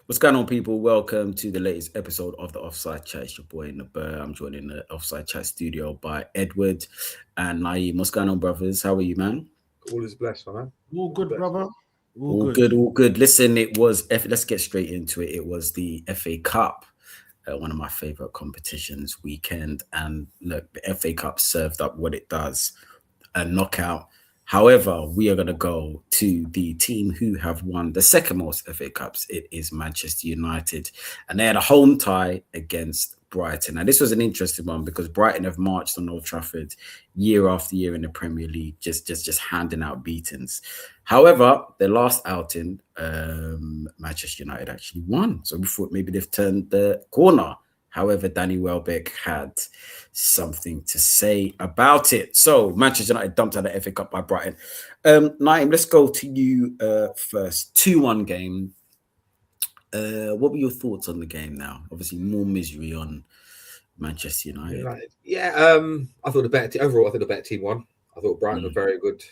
What's going on, people? Welcome to the latest episode of the Offside Chat. It's your boy Naber. I'm joined in the Offside Chat studio by Edward and Naeem. What's going on, brothers? How are you, man? All is blessed, my man. All good, Blessed. brother. All All good. good, all good. Listen, let's get straight into it. It was the FA Cup, one of my favorite competitions weekend. And look, the FA Cup served up what it does, a knockout. However, we are going to go to the team who have won the second most FA Cups. It is Manchester United. And they had a home tie against Brighton. Now, this was an interesting one because Brighton have marched on Old Trafford year after year in the Premier League, just handing out beatings. However, their last outing, Manchester United actually won. So we thought maybe they've turned the corner. However, Danny Welbeck had something to say about it. So Manchester United dumped out the FA Cup by Brighton. Naeem, let's go to you first. 2-1 game. What were your thoughts on the game now? Obviously, more misery on Manchester United. I thought the better team overall. I think the better team won. I thought Brighton were very good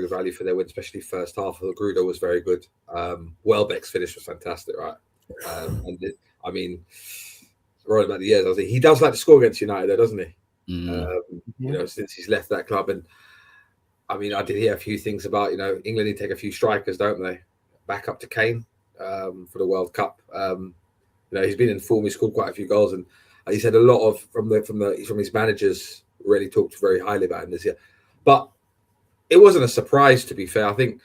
value for their win, especially first half. I thought Grudo was very good. Welbeck's finish was fantastic, right? Right about the years, I think he does like to score against United, though, doesn't he? Since he's left that club, and I did hear a few things about England need to take a few strikers, don't they? Back up to Kane for the World Cup. He's been in form. He scored quite a few goals, and he said a lot of from his managers really talked very highly about him this year. But it wasn't a surprise, to be fair. I think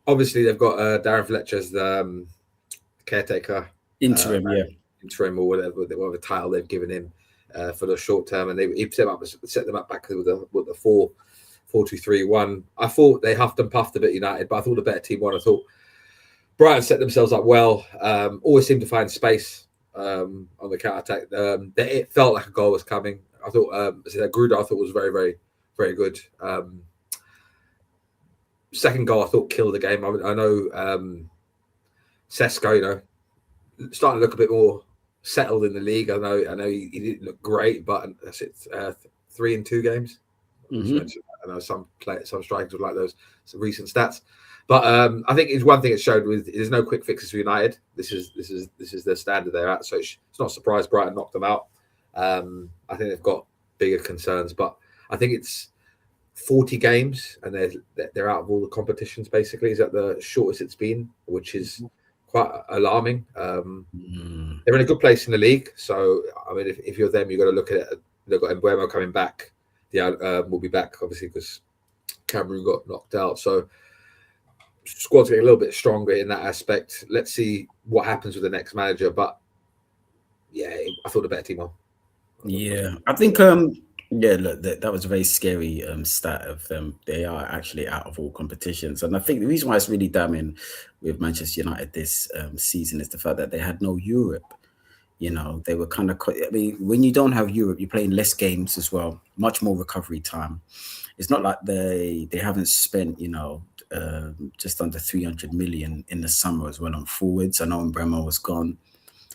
obviously they've got Darren Fletcher as the caretaker, interim or whatever title they've given him for the short term, and he set them up back with the 4-2-3-1. I thought they huffed and puffed a bit United, but I thought the better team won. I thought Brighton set themselves up well. Always seemed to find space on the counter attack. It felt like a goal was coming. I thought Gruda was very, very, very good. Second goal I thought killed the game. I know Sesko, starting to look a bit more settled in the league. I know he didn't look great, but that's it. 3 in 2 games. I know some strikers would like those recent stats, but I think it's one thing it showed with there's no quick fixes for United. This is their standard they're at, so it's not a surprise Brighton knocked them out. I think they've got bigger concerns, but I think it's 40 games and they're out of all the competitions. Basically, is that the shortest it's been, which is quite alarming. They're in a good place in the league, so if you're them, you've got to look at it. They've got Embuemo coming back. Will be back obviously because Cameroon got knocked out. So squad's getting a little bit stronger in that aspect. Let's see what happens with the next manager. But yeah, I thought the better team won. Yeah, I think look, that was a very scary stat of them. They are actually out of all competitions, and I think the reason why it's really damning with Manchester United this season is the fact that they had no Europe. They were kind of. When you don't have Europe, you're playing less games as well, much more recovery time. It's not like they haven't spent, just under 300 million in the summer as well on forwards. I know Embuemo was gone.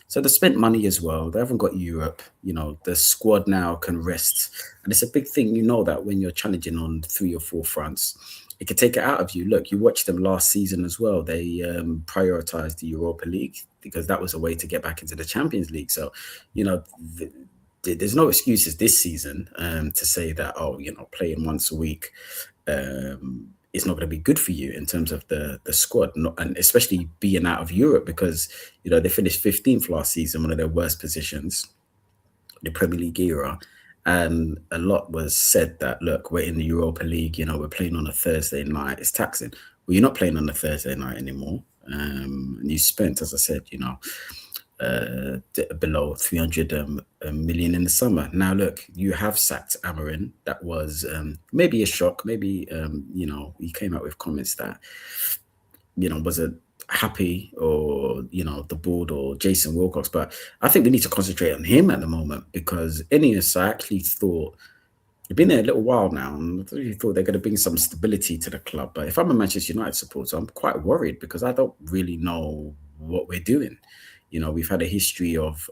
So they spent money as well. They haven't got Europe. The squad now can rest. And it's a big thing, that when you're challenging on 3 or 4 fronts, it could take it out of you. Look, you watched them last season as well. They prioritized the Europa League because that was a way to get back into the Champions League. So, there's no excuses this season to say that, playing once a week it's not going to be good for you in terms of the squad, and especially being out of Europe because, they finished 15th last season, one of their worst positions, the Premier League era. And a lot was said that, look, we're in the Europa League, we're playing on a Thursday night. It's taxing. Well, you're not playing on a Thursday night anymore. And you spent, as I said, below 300 million in the summer. Now, look, you have sacked Amarin. That was maybe a shock. Maybe, he came out with comments that, wasn't happy, or the board or Jason Wilcox, but I think we need to concentrate on him at the moment because Ineos, I actually thought they've been there a little while now, and I really thought they're going to bring some stability to the club. But if I'm a Manchester United supporter, I'm quite worried because I don't really know what we're doing. We've had a history of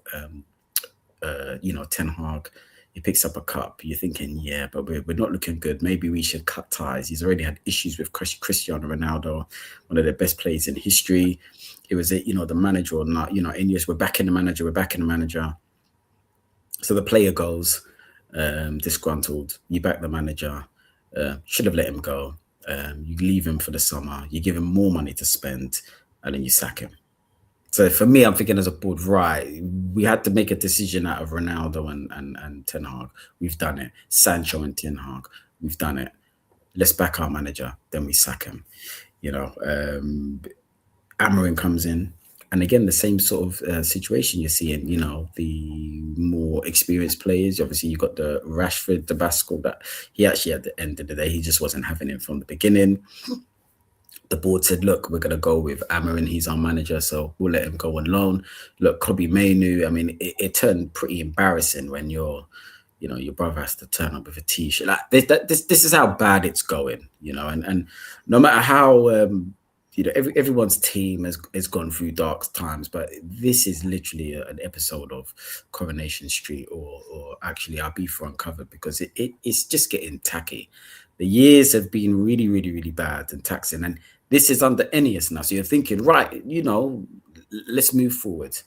Ten Hag He picks up a cup. You're thinking, yeah, but we're not looking good. Maybe we should cut ties. He's already had issues with Cristiano Ronaldo, one of the best players in history. It was, the manager or not, Ineos, we're backing the manager. We're backing the manager. So the player goes disgruntled. You back the manager. Should have let him go. You leave him for the summer. You give him more money to spend, and then you sack him. So for me, I'm thinking as a board, right, we had to make a decision out of Ronaldo and Ten Hag. We've done it. Sancho and Ten Hag, we've done it. Let's back our manager, then we sack him. Amorim comes in. And again, the same sort of situation you're seeing, the more experienced players. Obviously, you got the Rashford, the Basco, that he actually, at the end of the day, he just wasn't having it from the beginning. The board said, look, we're going to go with Amorim. He's our manager, so we'll let him go on loan. Look, Kobe Mainu, I mean, it turned pretty embarrassing when your brother has to turn up with a T-shirt. Like this is how bad it's going, and no matter how, everyone's team has gone through dark times, but this is literally an episode of Coronation Street or actually Ibiza Uncovered, because it's just getting tacky. The years have been really, really, really bad and taxing. And this is under Ineos now. So you're thinking, right, let's move forward.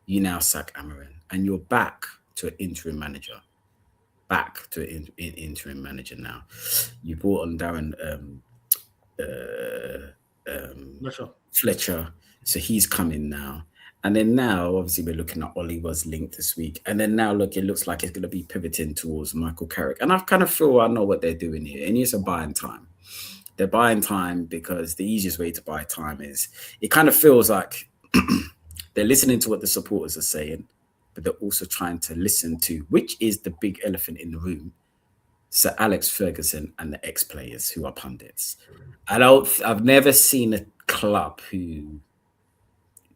You now sack Amorim and you're back to an interim manager. Back to an interim manager now. You brought on Darren Fletcher. So he's coming now. And then now, obviously, we're looking at Ollie was linked this week. And then now, look, it looks like it's going to be pivoting towards Michael Carrick. And I kind of feel I know what they're doing here. And it's a buying time. They're buying time because the easiest way to buy time is, it kind of feels like they're listening to what the supporters are saying, but they're also trying to listen to, which is the big elephant in the room, Sir Alex Ferguson and the ex-players who are pundits. I've never seen a club who...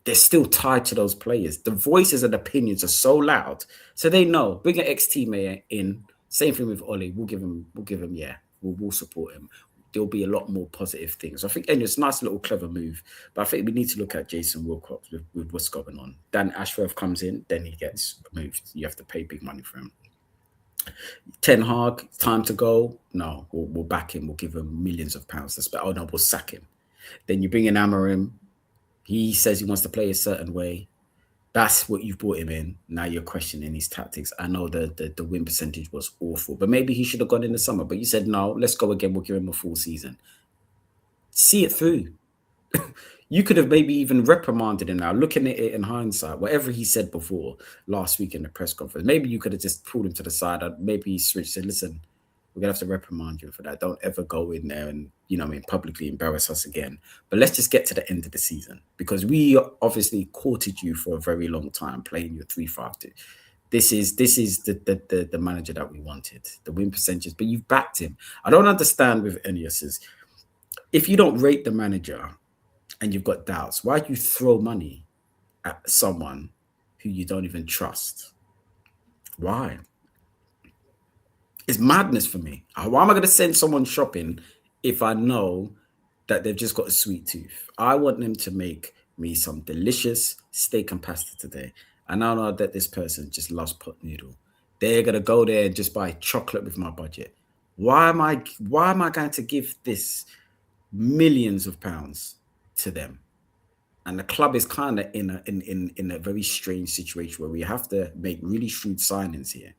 they're still tied to those players. The voices and opinions are so loud. So they know, bring an ex-teammate in. Same thing with Ollie. We'll give him, yeah. We'll support him. There'll be a lot more positive things. I think it's a nice little clever move. But I think we need to look at Jason Wilcox with what's going on. Dan Ashworth comes in, then he gets moved. You have to pay big money for him. Ten Hag, time to go. No, we'll back him. We'll give him millions of pounds to spend. Oh, no, we'll sack him. Then you bring in Amorim. He says he wants to play a certain way. That's what you've brought him in. Now you're questioning his tactics. I know the win percentage was awful, but maybe he should have gone in the summer. But you said, no, let's go again. We'll give him a full season. See it through. You could have maybe even reprimanded him now, looking at it in hindsight, whatever he said before last week in the press conference. Maybe you could have just pulled him to the side. Maybe he switched and said, listen, we're going to have to reprimand you for that. Don't ever go in there and, publicly embarrass us again. But let's just get to the end of the season, because we obviously courted you for a very long time playing your 3-5-2. This is the manager that we wanted, the win percentages, but you've backed him. I don't understand with Ineos. If you don't rate the manager and you've got doubts, why do you throw money at someone who you don't even trust? Why? It's madness for me. Why am I going to send someone shopping if I know that they've just got a sweet tooth? I want them to make me some delicious steak and pasta today. And I know that this person just loves pot noodle. They're going to go there and just buy chocolate with my budget. Why am I going to give this millions of pounds to them? And the club is kind of in a very strange situation where we have to make really shrewd signings here.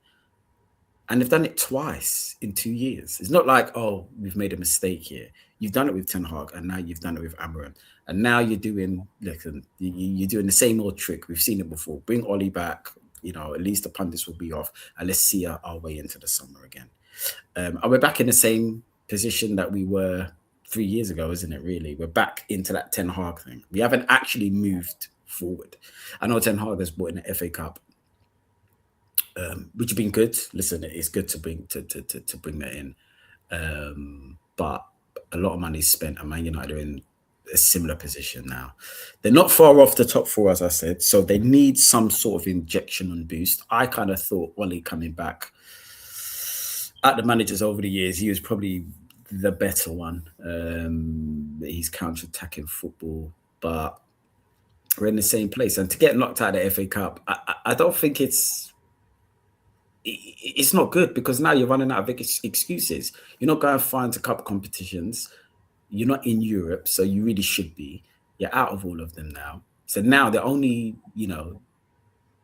And they've done it twice in 2 years. It's not like, oh, we've made a mistake here. You've done it with Ten Hag, and now you've done it with Amorim. And now you're doing the same old trick. We've seen it before. Bring Ollie back. At least the pundits will be off. And let's see our way into the summer again. And we're back in the same position that we were 3 years ago, isn't it, really? We're back into that Ten Hag thing. We haven't actually moved forward. I know Ten Hag has brought in the FA Cup, which have been good. Listen, it's good to bring that in. But a lot of money is spent, and Man United are in a similar position now. They're not far off the top four, as I said, so they need some sort of injection and boost. I kind of thought Wally coming back at the managers over the years, he was probably the better one. He's counter-attacking football, but we're in the same place. And to get knocked out of the FA Cup, I don't think it's it's not good because now you're running out of excuses. You're not going far into cup competitions. You're not in Europe, so you really should be. You're out of all of them now. So now the only,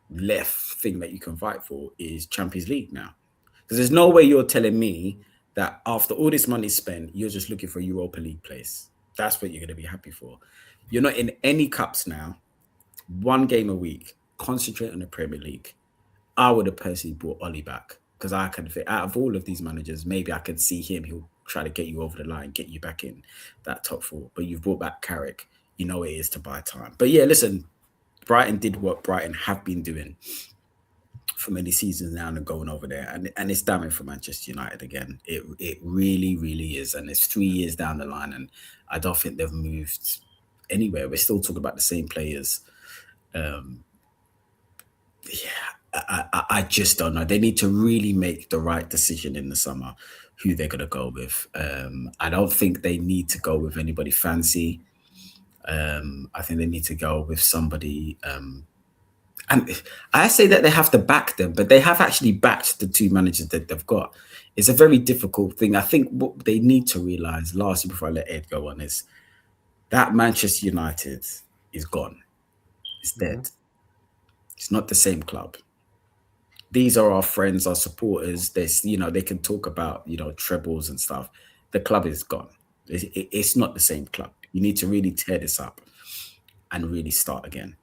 left thing that you can fight for is Champions League now. Because there's no way you're telling me that after all this money spent, you're just looking for a Europa League place. That's what you're going to be happy for. You're not in any cups now. One game a week. Concentrate on the Premier League. I would have personally brought Ollie back because I can fit out of all of these managers. Maybe I could see him. He'll try to get you over the line, get you back in that top four. But you've brought back Carrick. You know it is to buy time. But yeah, listen, Brighton did what Brighton have been doing for many seasons now and going over there. And it's damning for Manchester United again. It really, really is. And it's 3 years down the line and I don't think they've moved anywhere. We're still talking about the same players. I just don't know. They need to really make the right decision in the summer who they're going to go with. I don't think they need to go with anybody fancy. I think they need to go with somebody. And I say that they have to back them, but they have actually backed the two managers that they've got. It's a very difficult thing. I think what they need to realize, lastly, before I let Ed go on, is that Manchester United is gone. It's dead. It's not the same club. These are our friends, our supporters. They can talk about, trebles and stuff. The club is gone. It's not the same club. You need to really tear this up and really start again.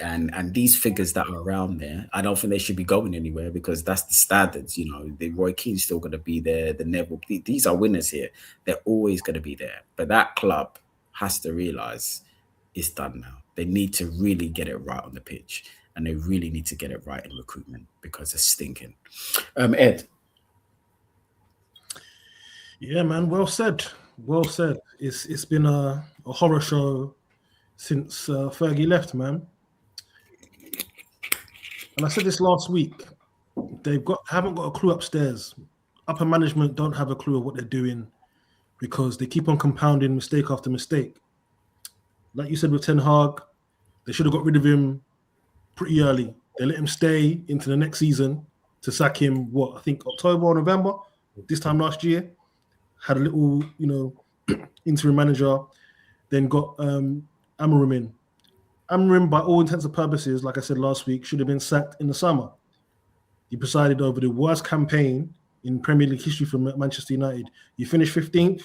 And these figures that are around there, I don't think they should be going anywhere because that's the standards. The Roy Keane's still going to be there. The Neville, these are winners here. They're always going to be there. But that club has to realize it's done now. They need to really get it right on the pitch. And they really need to get it right in recruitment because it's stinking. Ed. Yeah, man. Well said. Well said. It's been a horror show since Fergie left, man. And I said this last week. Haven't got a clue upstairs. Upper management don't have a clue of what they're doing because they keep on compounding mistake after mistake. Like you said with Ten Hag, they should have got rid of him pretty early. They let him stay into the next season to sack him, I think October or November, this time last year. Had a little, interim manager, then got Amorim in. Amorim, by all intents and purposes, like I said last week, should have been sacked in the summer. He presided over the worst campaign in Premier League history for Manchester United. You finish 15th,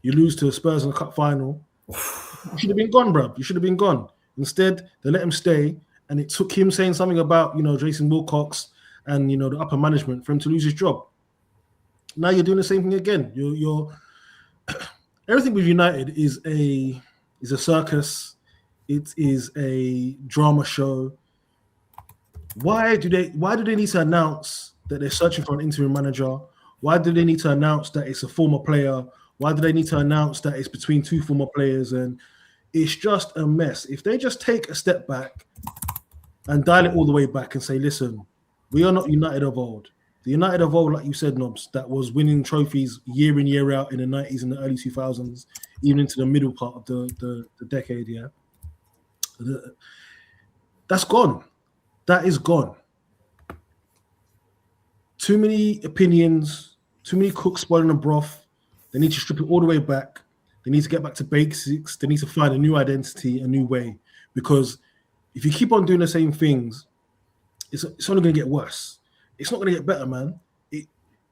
you lose to Spurs in the cup final. You should have been gone, bruv. You should have been gone. Instead, they let him stay. And it took him saying something about, Jason Wilcox and, the upper management for him to lose his job. Now you're doing the same thing again. You're everything with United is a circus. It is a drama show. Why do they need to announce that they're searching for an interim manager? Why do they need to announce that it's a former player? Why do they need to announce that it's between two former players? And it's just a mess. If they just take a step back and dial it all the way back and say, listen, we are not United of old. The United of old, like you said, Nobs, that was winning trophies year in, year out in the 90s and the early 2000s, even into the middle part of the decade, yeah. That's gone. That is gone. Too many opinions, too many cooks spoiling the broth. They need to strip it all the way back. They need to get back to basics. They need to find a new identity, a new way. Because if you keep on doing the same things, it's only going to get worse. It's not going to get better, man.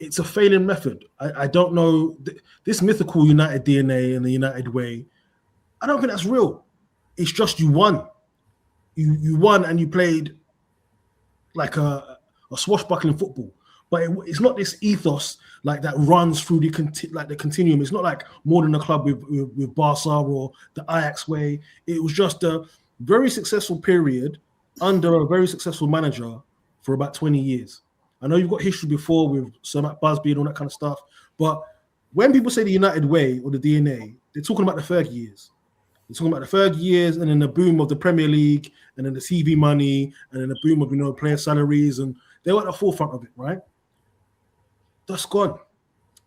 It's a failing method. I don't know. This mythical United DNA and the United way, I don't think that's real. It's just you won. You won and you played like a swashbuckling football. But it's not this ethos like that runs through the continuum. It's not like more than a club with Barca or the Ajax way. It was just a very successful period under a very successful manager for about 20 years. I know you've got history before with Sir Matt Busby and all that kind of stuff, but when people say the United way or the DNA, they're talking about the Fergie years. They're talking about the Fergie years and then the boom of the Premier League and then the TV money and then the boom of, player salaries, and they were at the forefront of it, right? That's gone.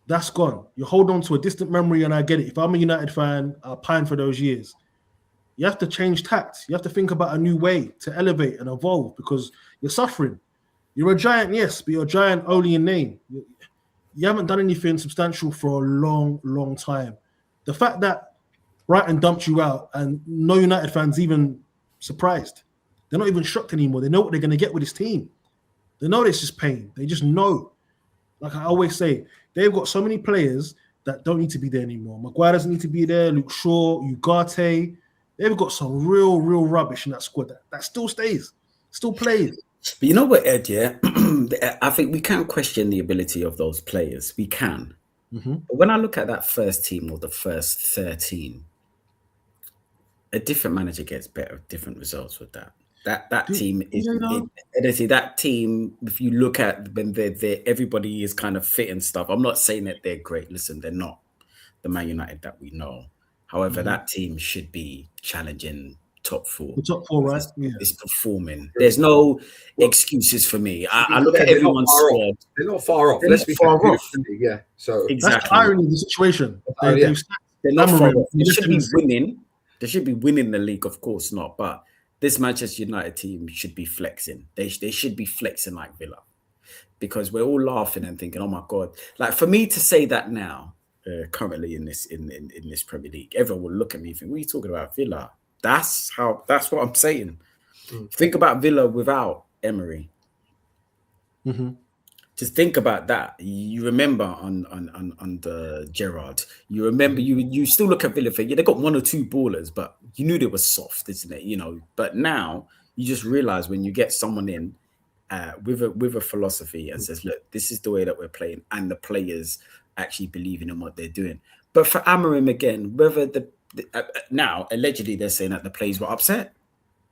That's gone. You hold on to a distant memory, and I get it. If I'm a United fan, I pine for those years. You have to change tact. You have to think about a new way to elevate and evolve because you're suffering. You're a giant, yes, but you're a giant only in name. You haven't done anything substantial for a long, long time. The fact that Brighton dumped you out and no United fans even surprised. They're not even shocked anymore. They know what they're going to get with this team. They know this is pain. They just know. Like I always say, they've got so many players that don't need to be there anymore. Maguire doesn't need to be there. Luke Shaw, Ugarte. They've got some real rubbish in that squad that still stays, still plays. But you know what, Ed, yeah? I think we can't question the ability of those players. We can. Mm-hmm. But when I look at that first team or the first 13, a different manager gets better, different results with that. That team is that team. If you look at when they're everybody is kind of fit and stuff. I'm not saying that they're great. Listen, they're not the Man United that we know. However, that team should be challenging top four. The top four, right? It's performing. There's no excuses for me. I look at everyone's squad. They're not far off. Let's be far off. Yeah. So exactly. That's the irony of the situation. They're not far off. They should be winning. They should be winning the league, of course not. But this Manchester United team should be flexing. They should be flexing like Villa, because we're all laughing and thinking, "Oh my God!" Like for me to say that now, currently in this Premier League, everyone will look at me and think, "What are you talking about, Villa?" That's what I'm saying. Think about Villa without Emery. Mm-hmm. Just think about that. You remember on the Gerrard. You remember you still look at Villa. They got one or two ballers, but you knew they were soft, isn't it? You know. But now you just realize when you get someone in with a philosophy and says, "Look, this is the way that we're playing," and the players actually believing in what they're doing. But for Amorim again, whether now allegedly they're saying that the players were upset.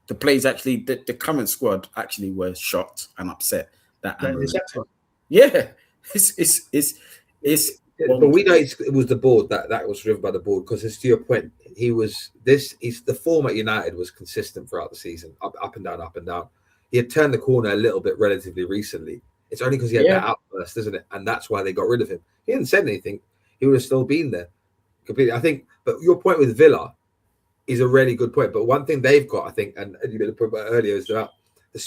The players actually, the current squad actually were shocked and upset that Amorim. Yeah, it's. But we know it was the board that was driven by the board, because it's to your point. The form at United was consistent throughout the season, up and down. He had turned the corner a little bit relatively recently. It's only because he had that outburst, isn't it? And that's why they got rid of him. He hadn't said anything. He would have still been there completely. I think. But your point with Villa is a really good point. But one thing they've got, I think, and you made a point about earlier, is about the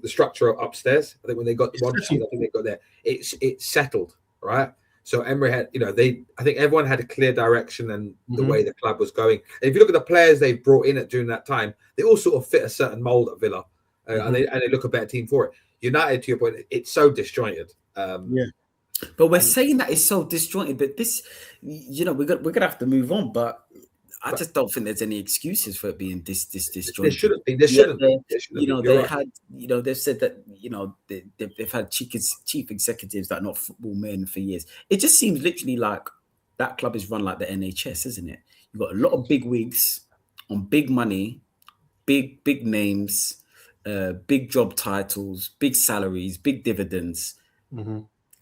structure upstairs. I think when they got one sheet, I think they got there. It's settled, right? So Emery had, I think everyone had a clear direction and the way the club was going. And if you look at the players they brought in during that time, they all sort of fit a certain mold at Villa, and they look a better team for it. United, to your point, it's so disjointed. But we're saying that it's so disjointed. But this, we're gonna have to move on. But I just don't think there's any excuses for it being this disjointed. There shouldn't be. There shouldn't be. They've said that they've had chief executives that are not football men for years. It just seems literally like that club is run like the NHS, isn't it? You've got a lot of big wigs on big money, big names, big job titles, big salaries, big dividends,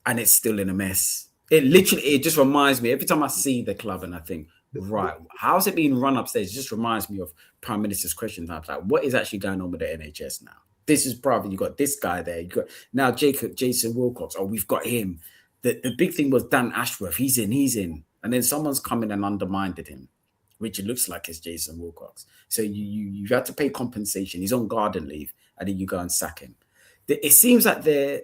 and it's still in a mess. It just reminds me every time I see the club and I think, right, how's it being run upstairs? It just reminds me of Prime Minister's question times. Like, what is actually going on with the NHS now? This is probably, you got this guy there. You got now Jason Wilcox. Oh, we've got him. The big thing was Dan Ashworth. He's in. And then someone's come in and undermined him, which it looks like it's Jason Wilcox. So you have to pay compensation. He's on garden leave, and then you go and sack him. It seems like they're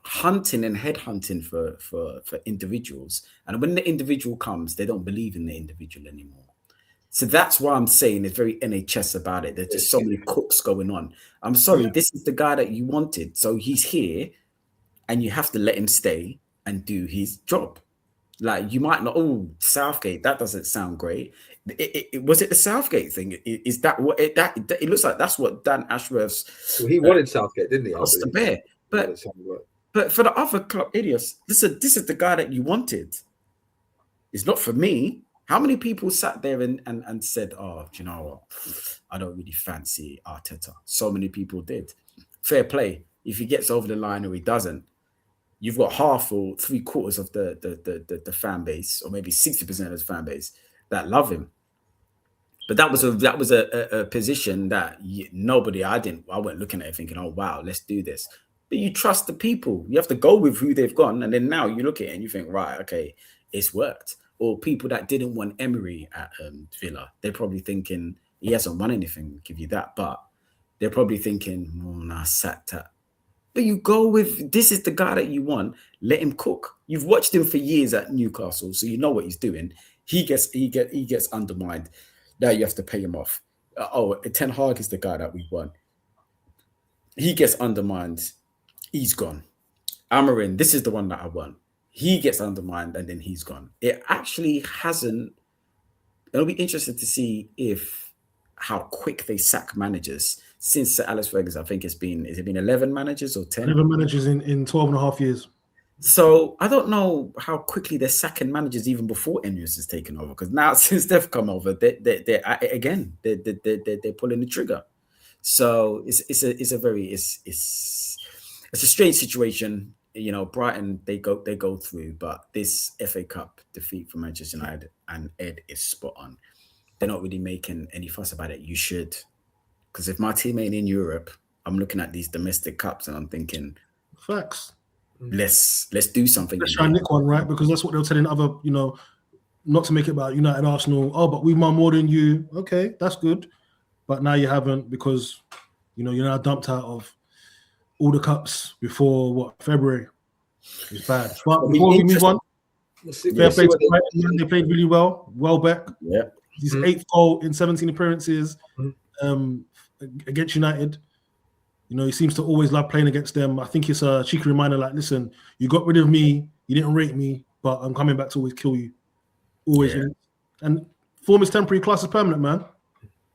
hunting and headhunting for individuals, and when the individual comes, they don't believe in the individual anymore. So that's why I'm saying it's very NHS about it. There's just so many cooks going on. I'm sorry, this is the guy that you wanted, so he's here, and you have to let him stay and do his job. Like, you might not. Oh, Southgate, that doesn't sound great. Was it the Southgate thing? Is that what it looks like? That's what Dan Ashworth's. Well, he wanted Southgate, didn't he? Crossed the bear, But for the other club idiots, this is the guy that you wanted. It's not for me. How many people sat there and said, "Oh, do you know what? I don't really fancy Arteta." So many people did. Fair play. If he gets over the line or he doesn't, you've got half or 3/4 of the fan base, or maybe 60% of the fan base that love him. But that was a position that I went looking at it thinking, "Oh wow, let's do this." But you trust the people. You have to go with who they've gone. And then now you look at it and you think, right, okay, it's worked. Or people that didn't want Emery at Villa, they're probably thinking, he hasn't won anything, give you that. But they're probably thinking, sacked at But you go with this is the guy that you want. Let him cook. You've watched him for years at Newcastle, so you know what he's doing. He gets undermined. Now you have to pay him off. Ten Hag is the guy that we want. He gets undermined. He's gone. Amarin, this is the one that I want. He gets undermined and then he's gone. It actually hasn't. It'll be interesting to see how quick they sack managers. Since Sir Alex Ferguson, I think has it been 11 managers or 10? 11 managers in 12 and a half years. So I don't know how quickly they're sacking managers even before Enyus has taken over. Because now since they've come over, they're at it again. They're pulling the trigger. So it's a strange situation. You know, Brighton they go through, but this FA Cup defeat for Manchester United and Ed is spot on. They're not really making any fuss about it. You should. Because if my team ain't in Europe, I'm looking at these domestic cups and I'm thinking, facts. Let's do something. Let's try and nick one, right? Because that's what they were telling other, not to make it about United, Arsenal. Oh, but we've won more than you. Okay, that's good. But now you haven't because, you're now dumped out of all the cups before, February. It's bad. But before we move on, fair play to Brighton. They played really well. Welbeck. Yeah. His 8th goal in 17 appearances. Against United, he seems to always love playing against them. I think it's a cheeky reminder, like, listen, you got rid of me, you didn't rate me, but I'm coming back to always kill you. Always. Yeah. And form is temporary, class is permanent, man.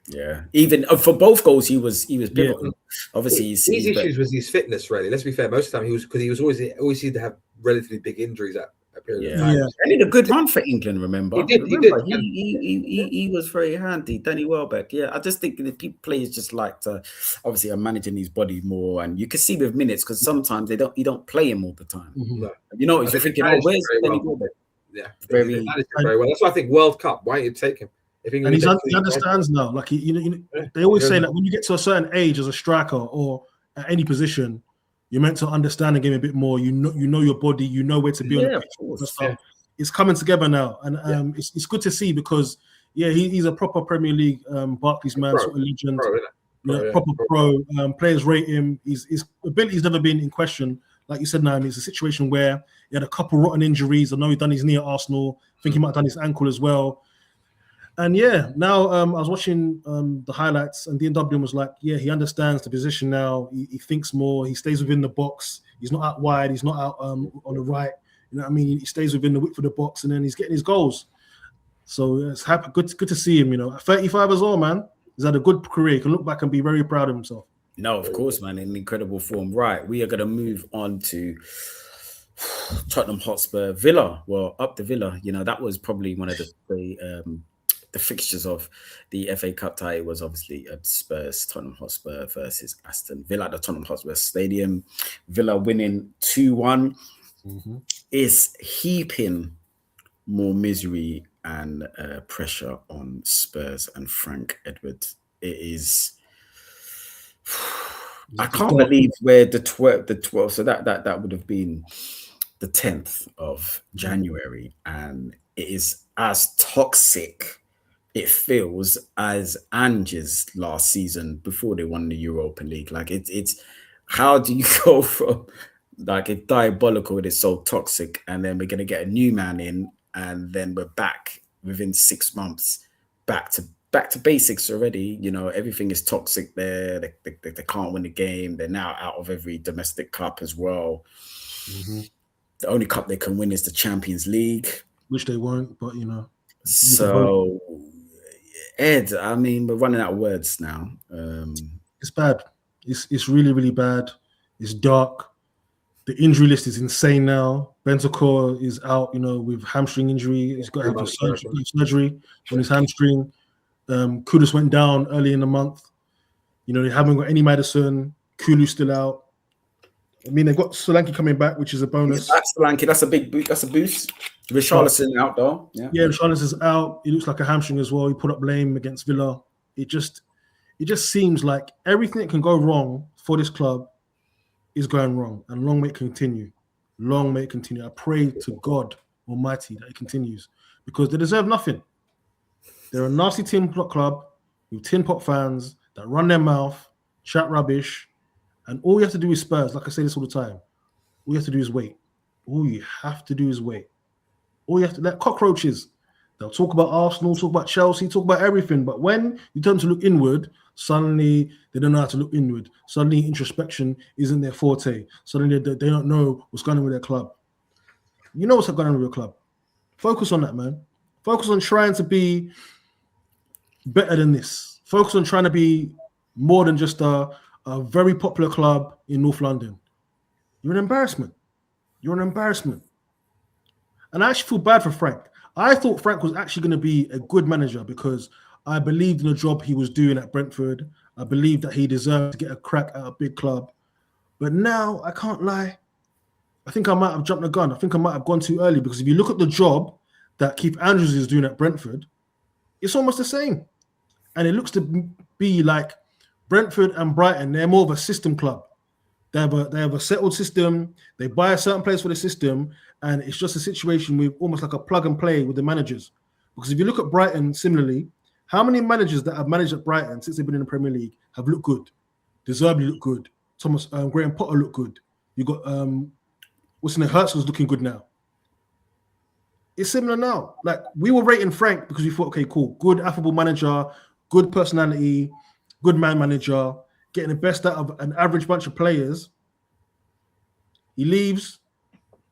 Yeah. Even for both goals, he was pivotal. Yeah. Obviously, his issues was his fitness. Really, let's be fair. Most of the time, he was always seemed to have relatively big injuries at a period of time. Yeah. And he did a good run for England. Remember, he did. He was very handy. Danny Welbeck. Yeah, I just think the players just like to obviously are managing his body more, and you can see with minutes because sometimes you don't play him all the time. Mm-hmm. No. You're thinking, where's Danny Welbeck? Yeah, very well. That's why I think World Cup. Why don't you take him? And he understands now. Like they always say that when you get to a certain age as a striker or at any position, you're meant to understand the game a bit more. You know your body. You know where to be on the pitch. Yeah. It's coming together now, and it's good to see because he's a proper Premier League Barclays man, sort of legend. Proper pro. Players rate him. His ability's never been in question. Like you said, now it's a situation where he had a couple rotten injuries. I know he done his knee at Arsenal. I think he might have done his ankle as well. And now I was watching the highlights, and Dean Dublin was like, he understands the position now. He thinks more. He stays within the box. He's not out wide. He's not out on the right. You know what I mean? He stays within the width of the box, and then he's getting his goals. So it's happy. Good to see him. At 35 as well, man. He's had a good career. He can look back and be very proud of himself. No, of course, man. In incredible form. Right. We are going to move on to Tottenham Hotspur Villa. Well, up the Villa. That was probably one of the fixtures of the FA Cup tie was obviously Spurs, Tottenham Hotspur versus Aston Villa at the Tottenham Hotspur Stadium. Villa winning 2-1 is heaping more misery and pressure on Spurs and Frank Edward. It is. I can't believe where the 12th. So that would have been the 10th of January, and it is as toxic. It feels as Ange's last season before they won the Europa League. Like it's how do you go from like it's diabolical, it's so toxic, and then we're gonna get a new man in, and then we're back within 6 months, back to basics already. Everything is toxic there. They can't win the game. They're now out of every domestic cup as well. Mm-hmm. The only cup they can win is the Champions League, which they won't. But so. Ed, I mean, we're running out of words now. It's bad. It's really, really bad. It's dark. The injury list is insane now. Bentancur is out, with hamstring injury. He's got to have surgery on his hamstring. Kudus went down early in the month. They haven't got any medicine. Kulu's still out. I mean, they've got Solanke coming back, which is a bonus. That's Solanke. That's a big boost. That's a boost. Richarlison out though. Yeah, Richarlison's out. He looks like a hamstring as well. He put up lame against Villa. It just seems like everything that can go wrong for this club is going wrong, and long may it continue. Long may it continue. I pray to God Almighty that it continues because they deserve nothing. They're a nasty tin pot club with tin pot fans that run their mouth, chat rubbish, And all you have to do is Spurs, like I say this all the time, all you have to do is wait. All you have to do is wait. All you have to, let cockroaches, they'll talk about Arsenal, talk about Chelsea, talk about everything. But when you turn to look inward, suddenly they don't know how to look inward. Suddenly introspection isn't their forte. Suddenly they don't know what's going on with their club. You know what's going on with your club. Focus on that, man. Focus on trying to be better than this. Focus on trying to be more than just a very popular club in North London. You're an embarrassment. You're an embarrassment. And I actually feel bad for Frank. I thought Frank was actually going to be a good manager because I believed in the job he was doing at Brentford. I believed that he deserved to get a crack at a big club. But now, I can't lie, I think I might have jumped the gun. I think I might have gone too early because if you look at the job that Keith Andrews is doing at Brentford, it's almost the same. And it looks to be like Brentford and Brighton, they're more of a system club. They have a settled system. They buy a certain place for the system, and it's just a situation with almost like a plug and play with the managers. Because if you look at Brighton similarly, how many managers that have managed at Brighton since they've been in the Premier League have looked good? Deservedly look good. Graham Potter looked good. You got what's in the Hertzler's looking good now. It's similar now. Like we were rating Frank because we thought, okay, cool, good affable manager, good personality, good man manager, getting the best out of an average bunch of players. He leaves.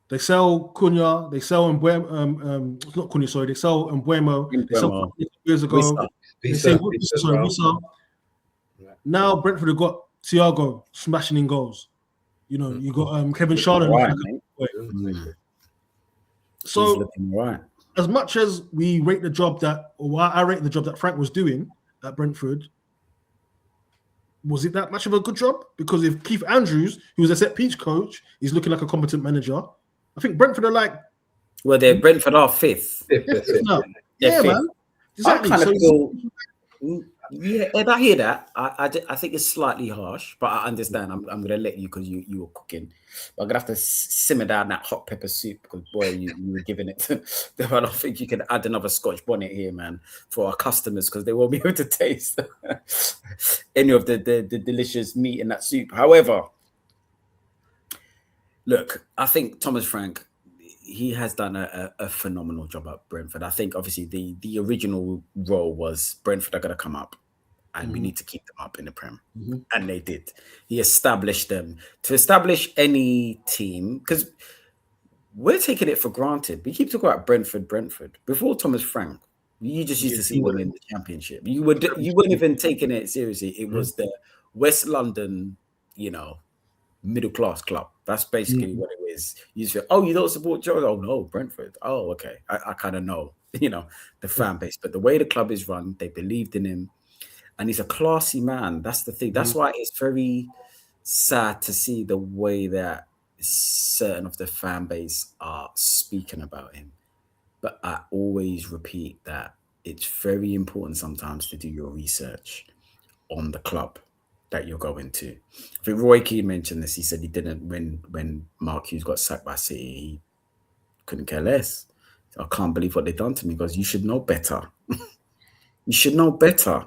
They sell Cunha. They sell Mbuemo. It's not Cunha, sorry. They sell Mbuemo. They sell years ago. Wissa. Now Brentford have got Thiago smashing in goals. You know, you got Kevin Charlotte. Right, so, as much as we rate the job I rate the job that Frank was doing at Brentford, was it that much of a good job? Because if Keith Andrews, who was a set piece coach, is looking like a competent manager, I think Brentford are like. Well, Brentford are fifth. Yeah, man. Exactly. I kind of feel. Yeah, I hear that. I think it's slightly harsh, but I understand. I'm going to let you because you were cooking. But I'm going to have to simmer down that hot pepper soup because, boy, you were giving it. I don't think you can add another Scotch bonnet here, man, for our customers because they won't be able to taste any of the delicious meat in that soup. However, look, I think Thomas Frank, he has done a phenomenal job at Brentford. I think obviously the original role was Brentford are going to come up and we need to keep them up in the Prem. And they did. He established them. To establish any team, because we're taking it for granted. We keep talking about Brentford. Before Thomas Frank, you just used to see them in the Championship. You weren't even taking it seriously. It was the West London, middle class club. That's basically what it is. You just feel, oh, you don't support Joe? Oh no, Brentford. Oh, okay. I kind of know, the fan base. But the way the club is run, they believed in him, and he's a classy man. That's the thing. That's why it's very sad to see the way that certain of the fan base are speaking about him. But I always repeat that it's very important sometimes to do your research on the club that you're going to. I think Roy Keane mentioned this. He said he didn't when Mark Hughes got sacked by City. He couldn't care less. I can't believe what they've done to me. Because you should know better. You should know better.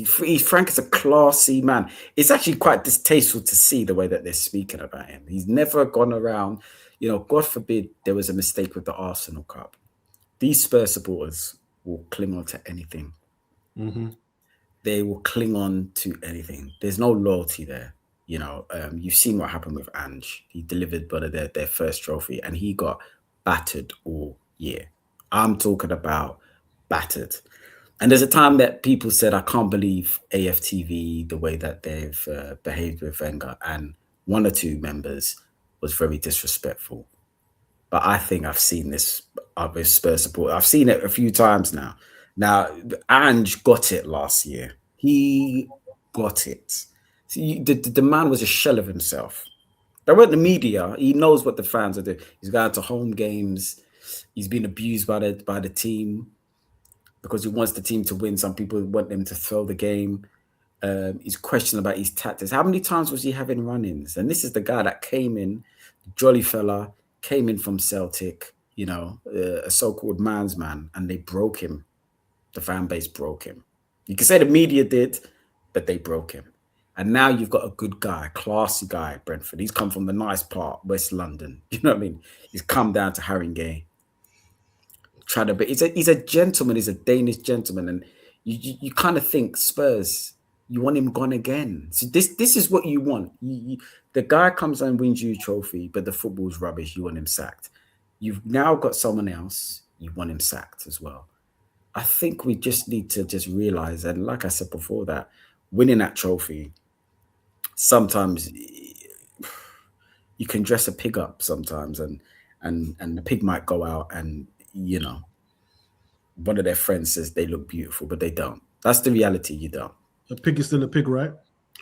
Frank is a classy man. It's actually quite distasteful to see the way that they're speaking about him. He's never gone around. God forbid there was a mistake with the Arsenal Cup. These Spurs supporters will cling on to anything. They will cling on to anything. There's no loyalty there. You've seen what happened with Ange. He delivered their first trophy and he got battered all year. I'm talking about battered. And there's a time that people said, I can't believe AFTV, the way that they've behaved with Wenger. And one or two members was very disrespectful. But I think I've seen this with Spurs support. I've seen it a few times now. Now, Ange got it last year. He got it. See, the man was a shell of himself. That weren't the media. He knows what the fans are doing. He's going to home games. He's been abused by the team because he wants the team to win. Some people want them to throw the game. He's questioning about his tactics. How many times was he having run-ins? And this is the guy that came in, jolly fella, came in from Celtic, a so-called man's man, and they broke him. The fan base broke him. You can say the media did, but they broke him. And now you've got a good guy, classy guy, Brentford. He's come from the nice part, West London. You know what I mean? He's come down to Haringey. He's a gentleman. He's a Danish gentleman, and you kind of think Spurs. You want him gone again. So this is what you want. The guy comes and wins you a trophy, but the football's rubbish. You want him sacked. You've now got someone else. You want him sacked as well. I think we just need to just realize, and like I said before, that winning that trophy, sometimes you can dress a pig up sometimes, and the pig might go out and, you know, one of their friends says they look beautiful, but they don't. That's the reality. You don't. A pig is still a pig, right?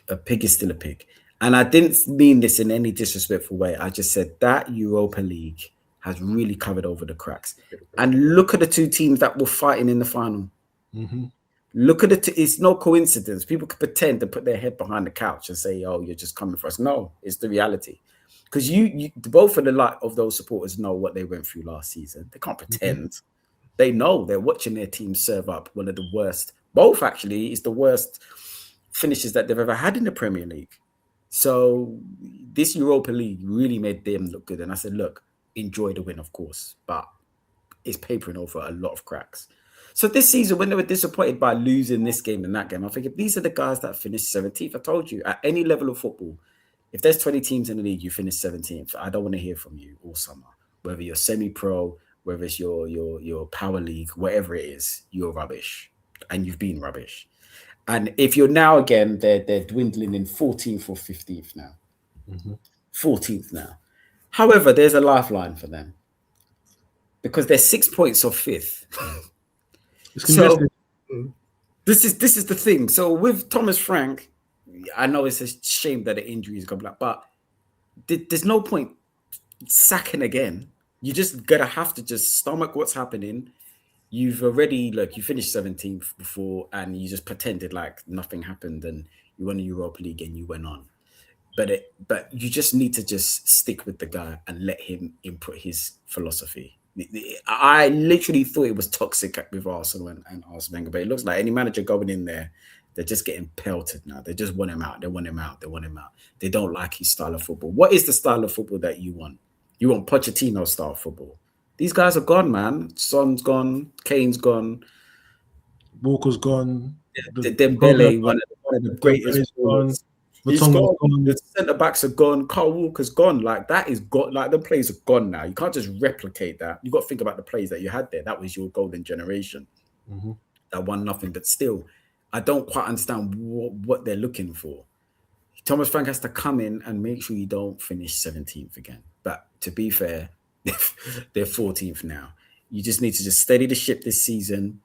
A pig is still a pig. And I didn't mean this in any disrespectful way. I just said that Europa League has really covered over the cracks. And look at the two teams that were fighting in the final. Mm-hmm. Look at it. It's no coincidence. People could pretend to put their head behind the couch and say, "Oh, you're just coming for us." No, it's the reality. Because you both of those supporters know what they went through last season. They can't pretend. Mm-hmm. They know. They're watching their team serve up one of the worst. Both actually is the worst finishes that they've ever had in the Premier League. So this Europa League really made them look good. And I said, look, enjoy the win, of course, but it's papering over a lot of cracks. So this season, when they were disappointed by losing this game and that game, I figured these are the guys that finished 17th. I told you, at any level of football, if there's 20 teams in the league, you finish 17th. I don't want to hear from you all summer. Whether you're semi-pro, whether it's your power league, whatever it is, you're rubbish. And you've been rubbish. And if you're now again, they're dwindling in 14th or 15th now. Mm-hmm. 14th now. However, there's a lifeline for them. Because they're 6 points off 5th. So this is the thing. So with Thomas Frank, I know it's a shame that the injuries come back, but there's no point sacking again. You just gotta have to just stomach what's happening. You've already you finished 17th before, and you just pretended like nothing happened, and you won the Europa League and you went on. But you just need to just stick with the guy and let him input his philosophy. I literally thought it was toxic with Arsenal and Arsene Wenger, but it looks like any manager going in there, they're just getting pelted now. They just want him out. They want him out. They want him out. They don't like his style of football. What is the style of football that you want? You want Pochettino style football. These guys are gone, man. Son's gone. Kane's gone. Walker's gone. Dembele, one of the greatest. He's gone. The centre backs are gone. Carl Walker's gone. Like that is gone. Like the players are gone now. You can't just replicate that. You got to think about the players that you had there. That was your golden generation. Mm-hmm. That won nothing. But still, I don't quite understand what they're looking for. Thomas Frank has to come in and make sure you don't finish 17th again. But to be fair, they're 14th now. You just need to just steady the ship this season.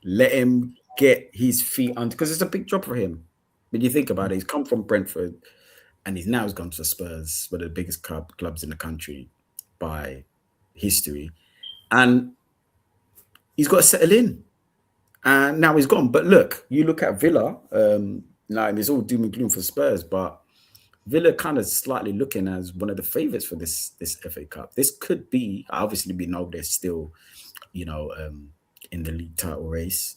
Let him get his feet under, because it's a big job for him. When you think about it, he's come from Brentford and he's gone to Spurs, one of the biggest clubs in the country by history. And he's got to settle in. And now he's gone. But look, you look at Villa, now it's all doom and gloom for Spurs, but Villa kind of slightly looking as one of the favourites for this FA Cup. This could be, obviously we know they're still, in the league title race.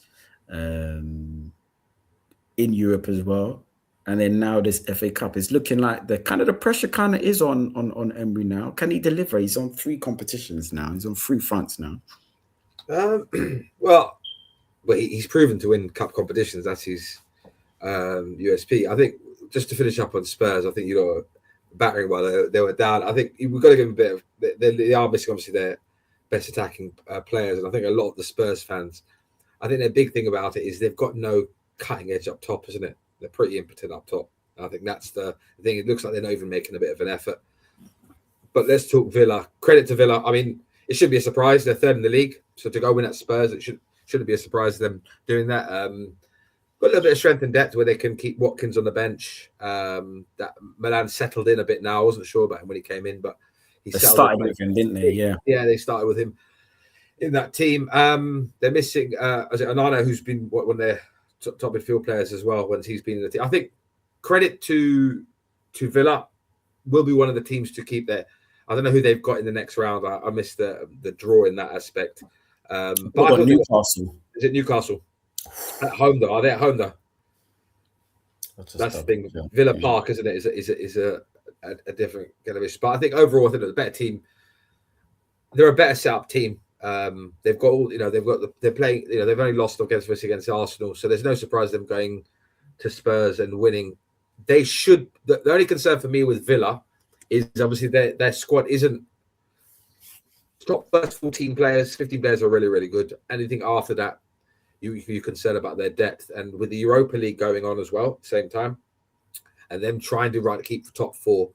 In Europe as well, and then now this FA Cup is looking like the pressure is on Emery now. Can he deliver? He's on 3 competitions now. He's on 3 fronts now. Well, he's proven to win cup competitions. That's his USP. I think just to finish up on Spurs, I think battering while they were down. I think we've got to give them a bit of. They are missing obviously their best attacking players, and I think a lot of the Spurs fans. I think their big thing about it is they've got no cutting edge up top, isn't it? They're pretty impotent up top. I think that's the thing. It looks like they're not even making a bit of an effort. But let's talk Villa. Credit to Villa. I mean, it should be a surprise. They're 3rd in the league. So to go win at Spurs, it shouldn't be a surprise to them doing that. Got a little bit of strength and depth where they can keep Watkins on the bench. That Milan settled in a bit now. I wasn't sure about him when he came in, but he started with him, didn't they? Yeah. Yeah, they started with him in that team. They're missing Onana, who's been one of their top midfield players as well when he's been in the team. I think credit to Villa, will be one of the teams to keep there. I don't know who they've got in the next round. I missed the draw in that aspect. But Newcastle. Is it Newcastle? At home though? Are they at home though? That's the thing. Villa Park, isn't it? Is a different kind of issue. But I think overall, I think they're the better team. They're a better set up team. They've got all, they're playing, they've only lost against Arsenal, so there's no surprise them going to Spurs and winning. They should. The only concern for me with Villa is obviously their squad isn't. It's not first 14 players, 15 players are really, really good. Anything after that, you're concerned about their depth. And with the Europa League going on as well at the same time, and them trying to keep the top four,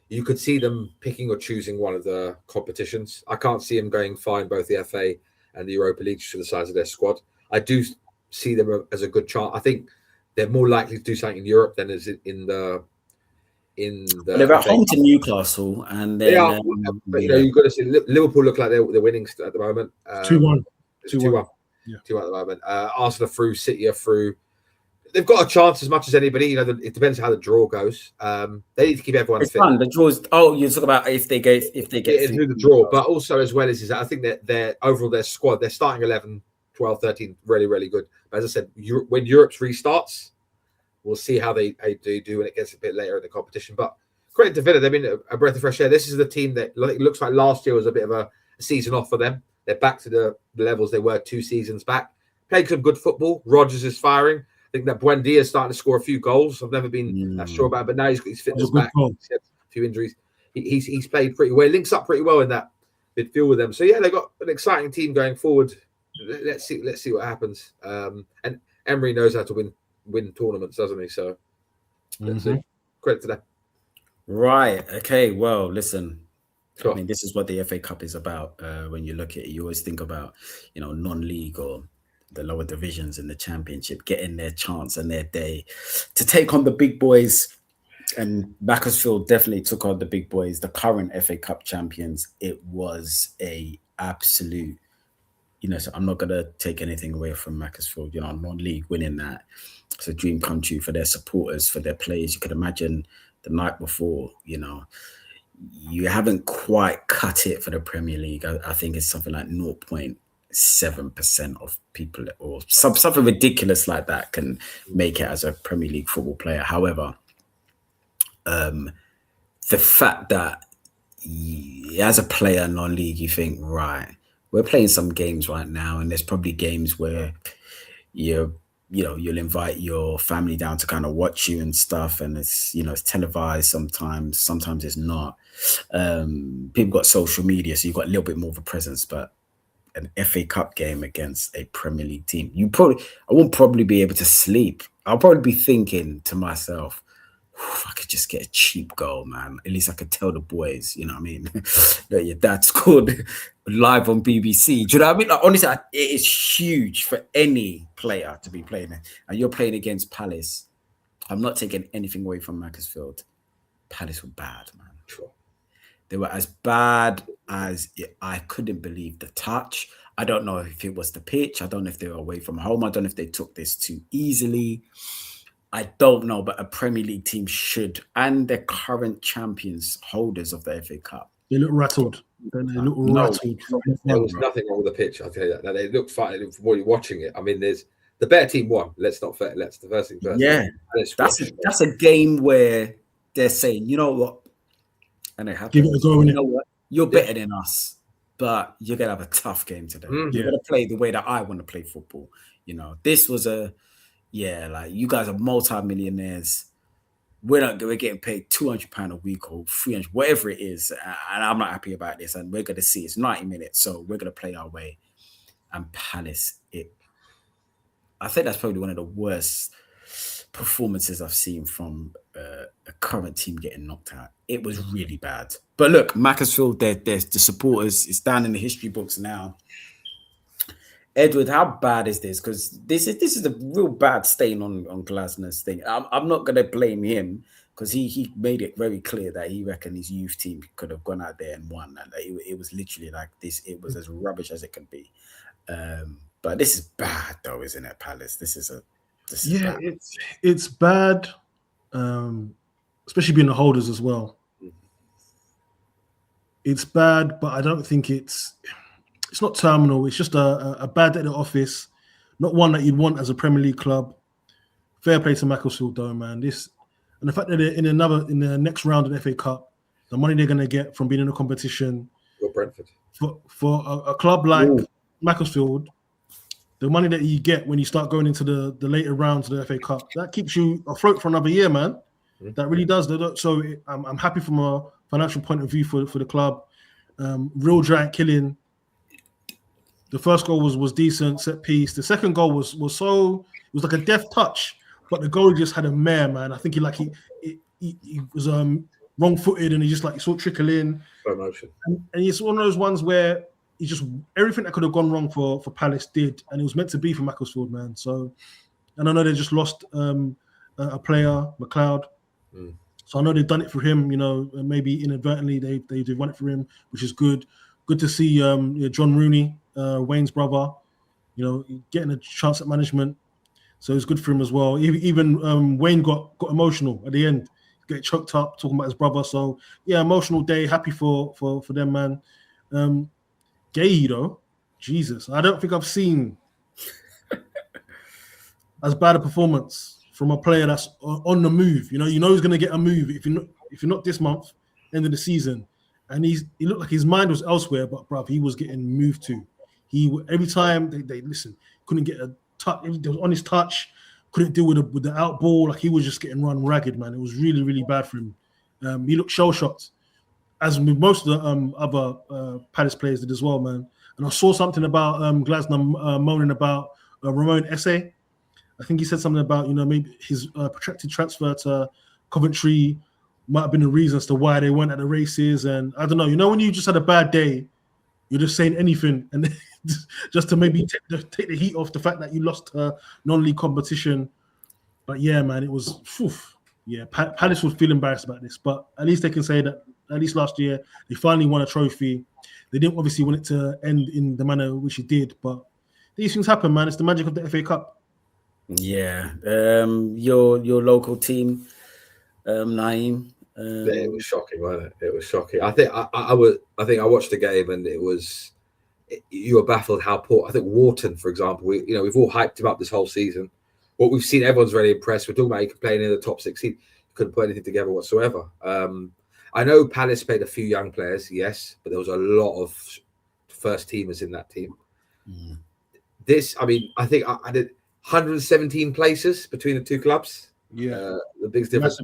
you could see them picking or choosing one of the competitions. I can't see them going fine both the FA and the Europa League just for the size of their squad. I do see them as a good chance. I think they're more likely to do something in Europe than is in the. They're at home to Newcastle, and then, they are. But you've got to see Liverpool look like they're winning at the moment. 2-1. 2-1. Yeah. 2-1 at the moment. Arsenal through, City are through. They've got a chance as much as anybody. It depends how the draw goes. They need to keep everyone fit. Fun. The draws. Oh, you're talking about if they get through the draw, but also as well as I think that their overall their squad, their starting 11, 12, 13, really, really good. But as I said, when Europe restarts, we'll see how they do when it gets a bit later in the competition. But credit to Villa, they've been a breath of fresh air. This is the team that it looks like last year was a bit of a season off for them. They're back to the levels they were 2 seasons back. Playing some good football. Rodgers is firing. I think that Buendia is starting to score a few goals. I've never been that sure about it, but now he's got his fitness back. He's had a few injuries. He's played pretty well. He links up pretty well in that midfield with them. So yeah, they've got an exciting team going forward. Let's see what happens. And Emery knows how to win tournaments, doesn't he? So let's see. Credit to them. Right. Okay. Well, listen. Sure. I mean, this is what the FA Cup is about. When you look at it, you always think about, non-league or the lower divisions in the Championship getting their chance and their day to take on the big boys. And Macclesfield definitely took on the big boys, the current FA Cup champions. It was a absolute, so I'm not going to take anything away from Macclesfield, non-league winning that. It's a dream come true for their supporters, for their players. You could imagine the night before, you haven't quite cut it for the Premier League. I think it's something like 0.7% of people or something ridiculous like that can make it as a Premier League football player. However, the fact that as a player non-league, you think, right, we're playing some games right now, and there's probably games where you'll invite your family down to kind of watch you and stuff, and it's it's televised sometimes it's not. People got social media, so you've got a little bit more of a presence, but an FA Cup game against a Premier League team, I won't probably be able to sleep. I'll probably be thinking to myself, if I could just get a cheap goal, man. At least I could tell the boys, you know what I mean, that your dad scored live on BBC. Do you know what I mean? Like, honestly, it is huge for any player to be playing it. And you're playing against Palace. I'm not taking anything away from Macclesfield. Palace were bad, man. Sure. They were as bad as I couldn't believe the touch. I don't know if it was the pitch. I don't know if they were away from home. I don't know if they took this too easily. I don't know, but a Premier League team should, and the current champions, holders of the FA Cup. They look rattled. They look rattled. There was nothing wrong with the pitch, I'll tell you that. Now, they look fine while you're watching it. I mean, there's the better team won. Let's not forget. Let's the first thing first. Yeah, that's a game where they're saying, you know what, and they have give it a go. You know what, you're better than us, but you're gonna have a tough game today. You're gonna play the way that I want to play football. This was like, you guys are multi-millionaires. We're getting paid £200 a week or $300, whatever it is, and I'm not happy about this. And we're going to see it's 90 minutes, so we're going to play our way. And Palace, I think that's probably one of the worst performances I've seen from a current team getting knocked out. It was really bad. But look, Macclesfield, the supporters, it's down in the history books now. Edward, how bad is this? Because this is a real bad stain on Glasner's thing. I'm not going to blame him because he made it very clear that he reckoned his youth team could have gone out there and won. And it was literally like this. It was as rubbish as it can be. But this is bad, though, isn't it, Palace? This is bad. It's bad, especially being the holders as well. It's bad, but I don't think it's not terminal. It's just a bad day at the office, not one that you'd want as a Premier League club. fair play to Macclesfield though, man. This and the fact that they're in the next round of the FA Cup, the money they're gonna get from being in a competition. Or Brentford. For a club like Macclesfield, the money that you get when you start going into the later rounds of the FA Cup, that keeps you afloat for another year, man. That really does. So I'm happy from a financial point of view for the club. Real giant killing. The first goal was decent, set piece. The second goal was like a deft touch, but the goalie just had a mare, man. I think he was wrong-footed and he just like saw it trickle in. Promotion. And it's one of those ones where he just everything that could have gone wrong for Palace did, and it was meant to be for Macclesfield, man. So, and I know they just lost a player, McLeod. So I know they've done it for him. You know, maybe inadvertently they've won it for him, which is good. Good to see John Rooney, Wayne's brother, you know, getting a chance at management. So it's good for him as well. Even Wayne got emotional at the end, get choked up talking about his brother. So yeah, emotional day. Happy for them, man. Gay though, Jesus, I don't think I've seen as bad a performance from a player that's on the move. You know he's going to get a move if you're not this month, end of the season. And he looked like his mind was elsewhere, but bruv, he was getting moved to. Every time they listen, couldn't get a touch. It was on his touch, couldn't deal with the out ball. Like he was just getting run ragged, man. It was really, really bad for him. He looked shell shocked, as with most of the other Palace players did as well, man. And I saw something about Glasner moaning about Ramon Esse. I think he said something about maybe his protracted transfer to Coventry might have been the reason as to why they went at the races. And I don't know. When you just had a bad day, you're just saying anything, and just to maybe take the heat off the fact that you lost a non-league competition. But yeah, man, it was. Yeah, Palace would feel embarrassed about this, but at least they can say that at least last year they finally won a trophy. They didn't obviously want it to end in the manner which it did, but these things happen, man. It's the magic of the FA Cup. Yeah, your local team, Naeem. It was shocking, wasn't it? It was shocking. I think I watched the game and you were baffled how poor. I think Wharton, for example, we've all hyped him up this whole season. What we've seen, everyone's really impressed. We're talking about he could play in the top 6. He couldn't put anything together whatsoever. I know Palace played a few young players, yes, but there was a lot of first teamers in that team. I think I did 117 places between the two clubs. Yeah, the biggest difference.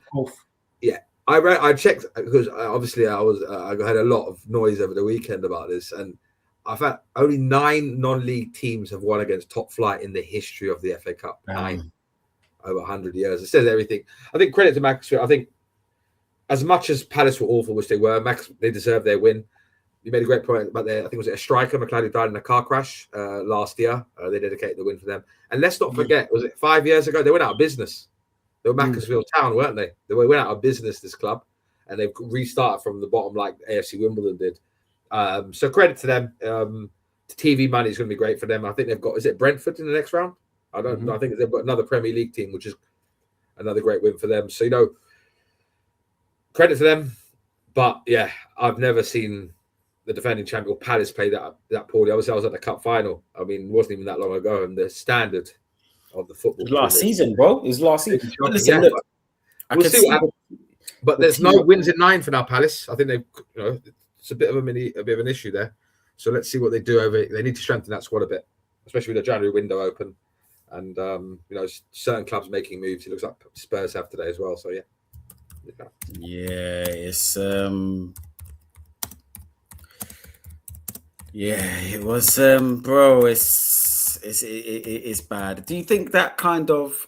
Yeah, I checked because obviously I had a lot of noise over the weekend about this, and I found only 9 non-league teams have won against top flight in the history of the FA Cup. 9 over 100 years. It says everything. I think credit to Macclesfield. I think as much as Palace were awful, which they were, they deserved their win. You made a great point about I think was it a striker, McLeod, who died in a car crash last year. They dedicated the win for them. And let's not forget, was it 5 years ago? They went out of business. They were Macclesfield Town, weren't they? They went out of business, this club, and they've restarted from the bottom like AFC Wimbledon did. So credit to them. The TV money is going to be great for them. I think they've got, is it Brentford in the next round? I don't know. I think they've got another Premier League team, which is another great win for them. So, credit to them. But yeah, I've never seen the defending champion Palace play that poorly. Obviously, I was at the cup final. I mean, it wasn't even that long ago, and the standard of the football. Last season, bro. It was last season. Listen, look, we'll see what happens. But there's no wins in 9 for now, Palace. I think they've, it's a bit of an issue there. So let's see what they do over it. They need to strengthen that squad a bit, especially with the January window open, and certain clubs making moves. It looks like Spurs have today as well. So yeah. Yeah, it's it was bro, it's bad. Do you think that kind of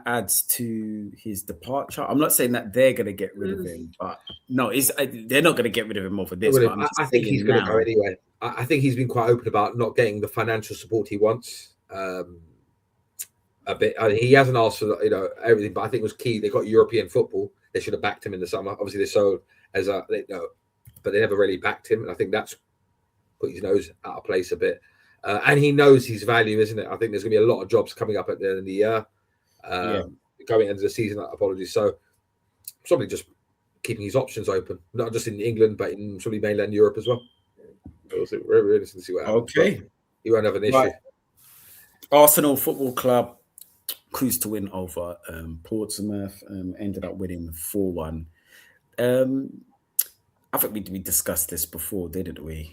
adds to his departure? I'm not saying that they're going to get rid of him, but no, they're not going to get rid of him over this. I think he's going to go anyway. I think he's been quite open about not getting the financial support he wants. A bit. He hasn't asked for everything, but I think it was key. They got European football. They should have backed him in the summer. Obviously, they sold but they never really backed him, and I think that's put his nose out of place a bit. And he knows his value, isn't it? I think there's going to be a lot of jobs coming up at the end of the year, going into the season. Apologies. So probably just keeping his options open, not just in England, but in probably mainland Europe as well. We'll see. We're really interested to see what happens. Okay, he won't have an issue. Right. Arsenal Football Club. cruised to win over Portsmouth. Ended up winning 4-1. I think we discussed this before, didn't we?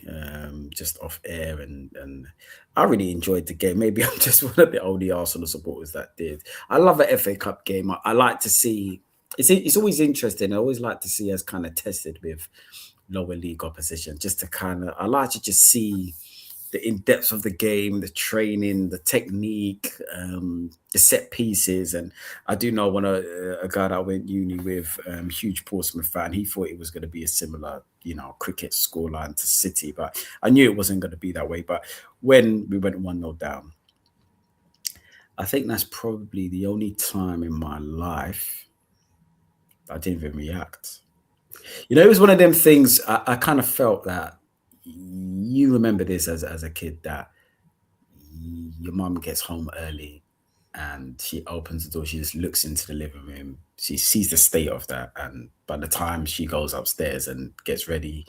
Just off air, and I really enjoyed the game. Maybe I'm just one of the only Arsenal supporters that did. I love an FA Cup game. I like to see. It's always interesting. I always like to see us kind of tested with lower league opposition, just to kind of. I like to just see the in-depth of the game, the training, the technique, the set pieces. And I do know a guy that I went uni with, huge Portsmouth fan, he thought it was going to be a similar, cricket scoreline to City, but I knew it wasn't going to be that way. But when we went 1-0 down, I think that's probably the only time in my life I didn't even react. It was one of them things I kind of felt that, you remember this as a kid, that your mum gets home early and she opens the door, she just looks into the living room, she sees the state of that, and by the time she goes upstairs and gets ready,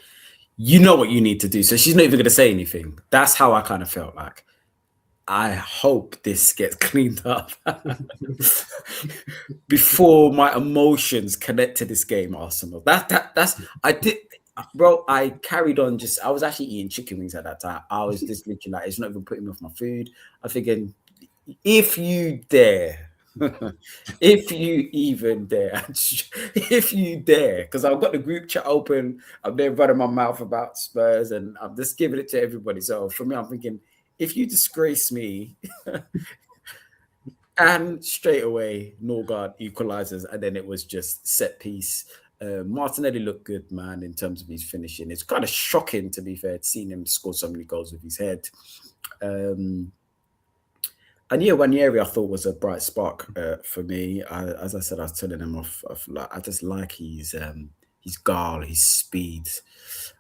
you know what you need to do, so she's not even going to say anything. That's how I kind of felt. Like, I hope this gets cleaned up before my emotions connect to this game, Arsenal. That's I did. Bro, I carried on. I was actually eating chicken wings at that time. I was just literally like, it's not even putting me off my food. I'm thinking, if you dare, if you even dare, if you dare, because I've got the group chat open, I'm there running my mouth about Spurs, and I'm just giving it to everybody. So for me, I'm thinking, if you disgrace me, and straight away, Norgard equalizes, and then it was just set piece. Martinelli looked good, man, in terms of his finishing. It's kind of shocking, to be fair, seeing him score so many goals with his head. And yeah, Ranieri I thought was a bright spark for me. As I said, I was telling him off I just like his guile, his speed.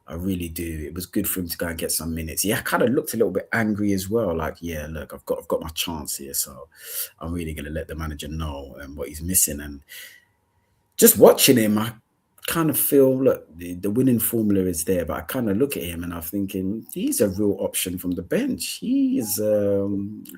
I really do. It was good for him to go and get some minutes. He kind of looked a little bit angry as well. Like, yeah, look, I've got my chance here, so I'm really going to let the manager know what he's missing. And just watching him, I kind of feel, look, the winning formula is there, but I kind of look at him and I'm thinking, he's a real option from the bench. He is, I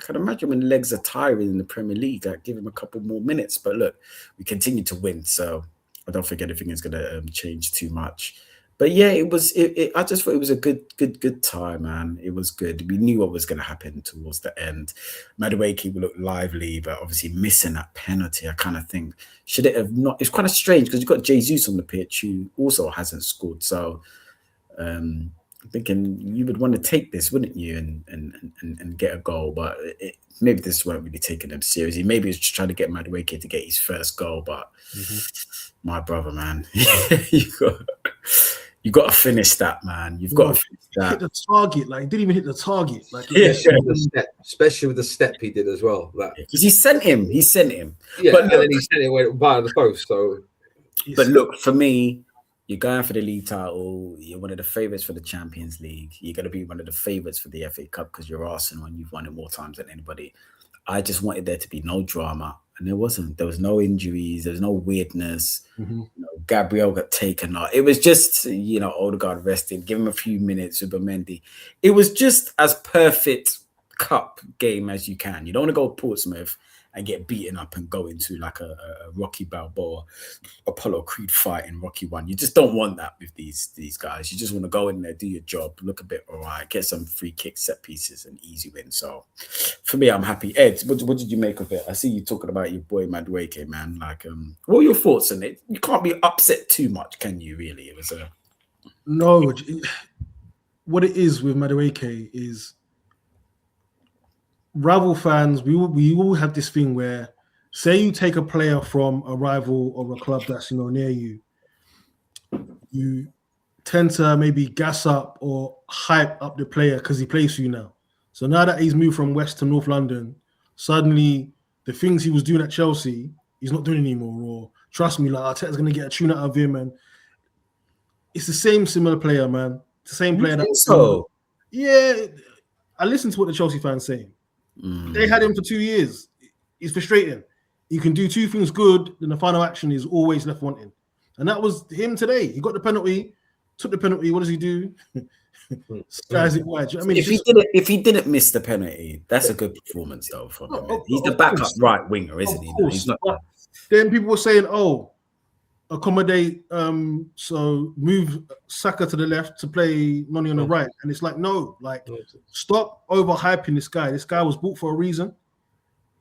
can imagine when legs are tiring in the Premier League, I'd give him a couple more minutes. But look, we continue to win, so I don't think anything is going to change too much. But yeah, I just thought it was a good time, man. It was good. We knew what was going to happen towards the end. Madueke looked lively, but obviously missing that penalty, I kind of think, should it have not? It's kind of strange because you've got Jesus on the pitch who also hasn't scored. So I'm thinking you would want to take this, wouldn't you, and get a goal. But maybe this weren't really taking them seriously. Maybe it's just trying to get Madueke to get his first goal. But my brother, man, you got to finish that, man. You've got to finish that. Hit the target, like he didn't even hit the target, like especially with the step he did as well. Because he sent him. Yeah, but then he sent it by the post. So, but look, for me, you're going for the league title. You're one of the favourites for the Champions League. You're going to be one of the favourites for the FA Cup because you're Arsenal and you've won it more times than anybody. I just wanted there to be no drama. And there wasn't. There was no injuries. There was no weirdness. Gabriel got taken out. It was just, Odegaard rested. Give him a few minutes with Mendy. It was just as perfect cup game as you can. You don't want to go to Portsmouth and get beaten up and go into like a Rocky Balboa, Apollo Creed fight in Rocky 1. You just don't want that with these guys. You just want to go in there, do your job, look a bit all right, get some free kicks, set pieces, and easy win. So for me, I'm happy. Ed, what did you make of it? I see you talking about your boy Madueke, man. Like, what are your thoughts on it? You can't be upset too much, can you, really? It was No, what it is with Madueke is rival fans, we all have this thing where, say you take a player from a rival or a club that's near you, you tend to maybe gas up or hype up the player because he plays for you now. So now that he's moved from West to North London, suddenly the things he was doing at Chelsea, he's not doing anymore. Or trust me, like Arteta's going to get a tune out of him, and it's the same similar player, man. It's the same player. Yeah, I listened to what the Chelsea fans saying. They had him for 2 years. He's frustrating. He can do two things good, then the final action is always left wanting. And that was him today. He got the penalty, took the penalty. What does he do? Skies it wide. I mean, if he didn't miss the penalty, that's a good performance though from him. He's the backup right winger, isn't he? No, he's not. Then people were saying, "Oh, accommodate, so move Saka to the left to play Noni on the right," and it's like, no, like stop overhyping this guy. This guy was bought for a reason.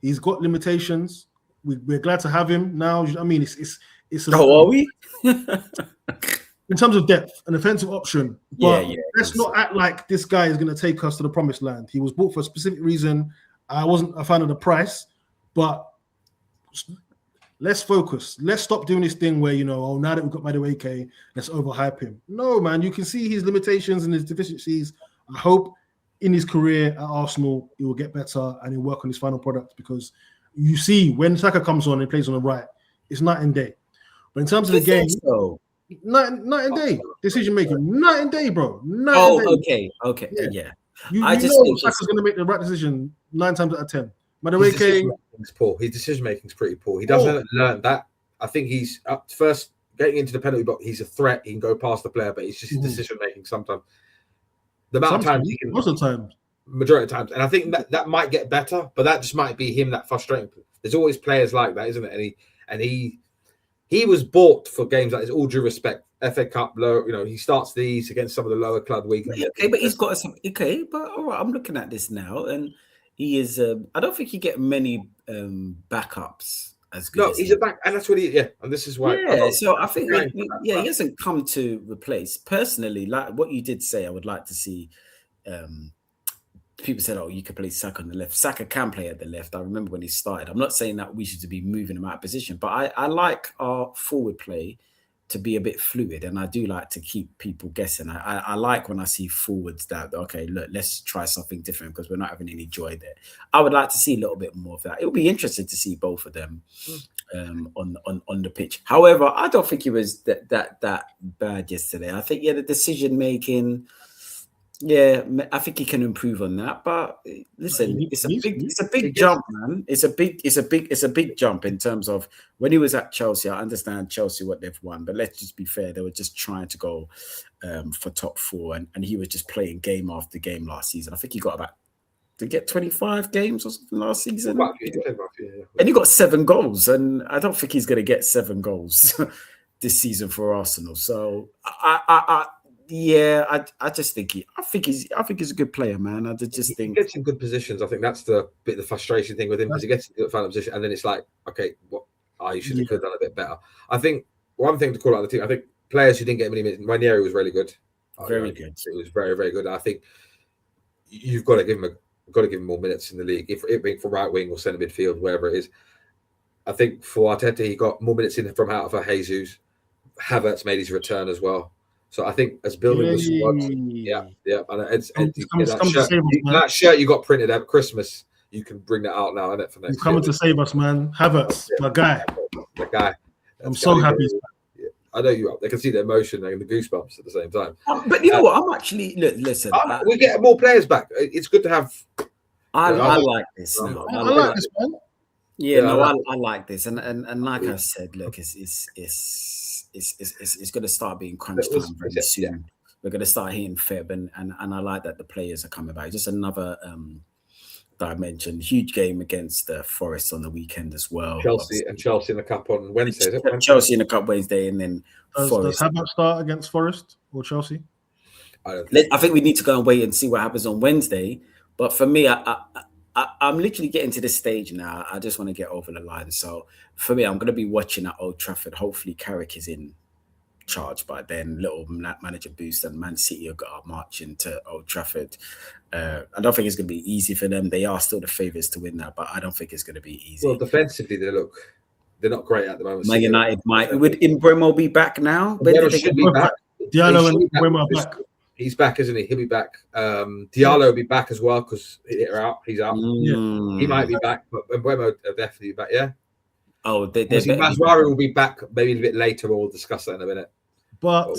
He's got limitations. We're glad to have him now. I mean, it's are we? In terms of depth, an offensive option. But let's not act like this guy is going to take us to the promised land. He was bought for a specific reason. I wasn't a fan of the price, but let's focus. Let's stop doing this thing where, now that we've got Madueke, let's overhype him. No, man, you can see his limitations and his deficiencies. I hope in his career at Arsenal, he will get better and he'll work on his final product, because you see when Saka comes on and plays on the right, it's night and day. But in terms of the game, night and day decision making, night and day, bro. Okay, yeah. You know Saka's going to make the right decision 9 times out of 10. Madueke, his decision making is pretty poor. He doesn't learn that. I think he's up first getting into the penalty box. He's a threat. He can go past the player, but it's just his decision making sometimes. The amount of times he can, most of the time, majority of times, and I think that might get better, but that just might be him that frustrating. There's always players like that, isn't it? And he was bought for games like this. All due respect, FA Cup, he starts these against some of the lower club week. Okay, but he's got some. Okay, but all right, I'm looking at this now, and he is. I don't think you get many backups as good. No, as he's him. a back, and that's what he. Yeah, and this is why. Yeah, so I think he hasn't come to replace. Personally, like what you did say, I would like to see. People said, "Oh, you could play Saka on the left." Saka can play at the left. I remember when he started. I'm not saying that we should be moving him out of position, but I like our forward play to be a bit fluid, and I do like to keep people guessing. I like when I see forwards that, okay, look, let's try something different because we're not having any joy there. I would like to see a little bit more of that. It would be interesting to see both of them on the pitch. However, I don't think he was that bad yesterday. I think the decision making. Yeah, I think he can improve on that. But listen, it's a big jump, man. It's a big jump in terms of when he was at Chelsea. I understand Chelsea what they've won, but let's just be fair. They were just trying to go for top 4, and he was just playing game after game last season. I think he got about to get 25 games or something last season. And he got 7 goals, and I don't think he's going to get 7 goals this season for Arsenal. So I just think he's a good player, man. I just think he gets in good positions. I think that's the frustration thing with him, because he gets in the final position and then it's like, okay, you should have done a bit better. I think one thing to call out the team, I think players who didn't get many minutes, Ranieri was really good. Very good. It was very, very good. I think you've got to give him more minutes in the league, if it being for right wing or centre midfield, wherever it is. I think for Arteta, he got more minutes in from out of Jesus. Havertz made his return as well. So I think as building the squad, and that shirt you got printed at Christmas, you can bring that out now, isn't it? For next He's coming to save us, man. Havertz, the guy. I'm so happy. Yeah. I know you are. They can see the emotion and the goosebumps at the same time. But you know what? I'm actually listen. We get more players back. It's good to have. I like this. I like this, man. I like this, and like I said, look, it's going to start being crunch time very soon. Yeah. We're going to start hitting Feb, and I like that the players are coming back. Just another dimension. Huge game against Forest on the weekend as well. Chelsea in the Cup on Wednesday. Chelsea in the Cup Wednesday, and then Forest. Does Havertz start against Forest or Chelsea? I think we need to go and wait and see what happens on Wednesday. But for me, I'm literally getting to this stage now. I just want to get over the line. So for me, I'm going to be watching at Old Trafford. Hopefully, Carrick is in charge by then. Little manager boost, and Man City are marching to Old Trafford. I don't think it's going to be easy for them. They are still the favourites to win that, but I don't think it's going to be easy. Well, defensively, they're not great at the moment. Man United might. Would Mbeumo be back now? Should be back. Diallo and Mbeumo are back. He's back, isn't he? He'll be back. Diallo will be back as well because he's out. He's out. He might be back, but Mbeumo will definitely be back. Yeah. Oh, Maswari will be back maybe a bit later. We'll discuss that in a minute. But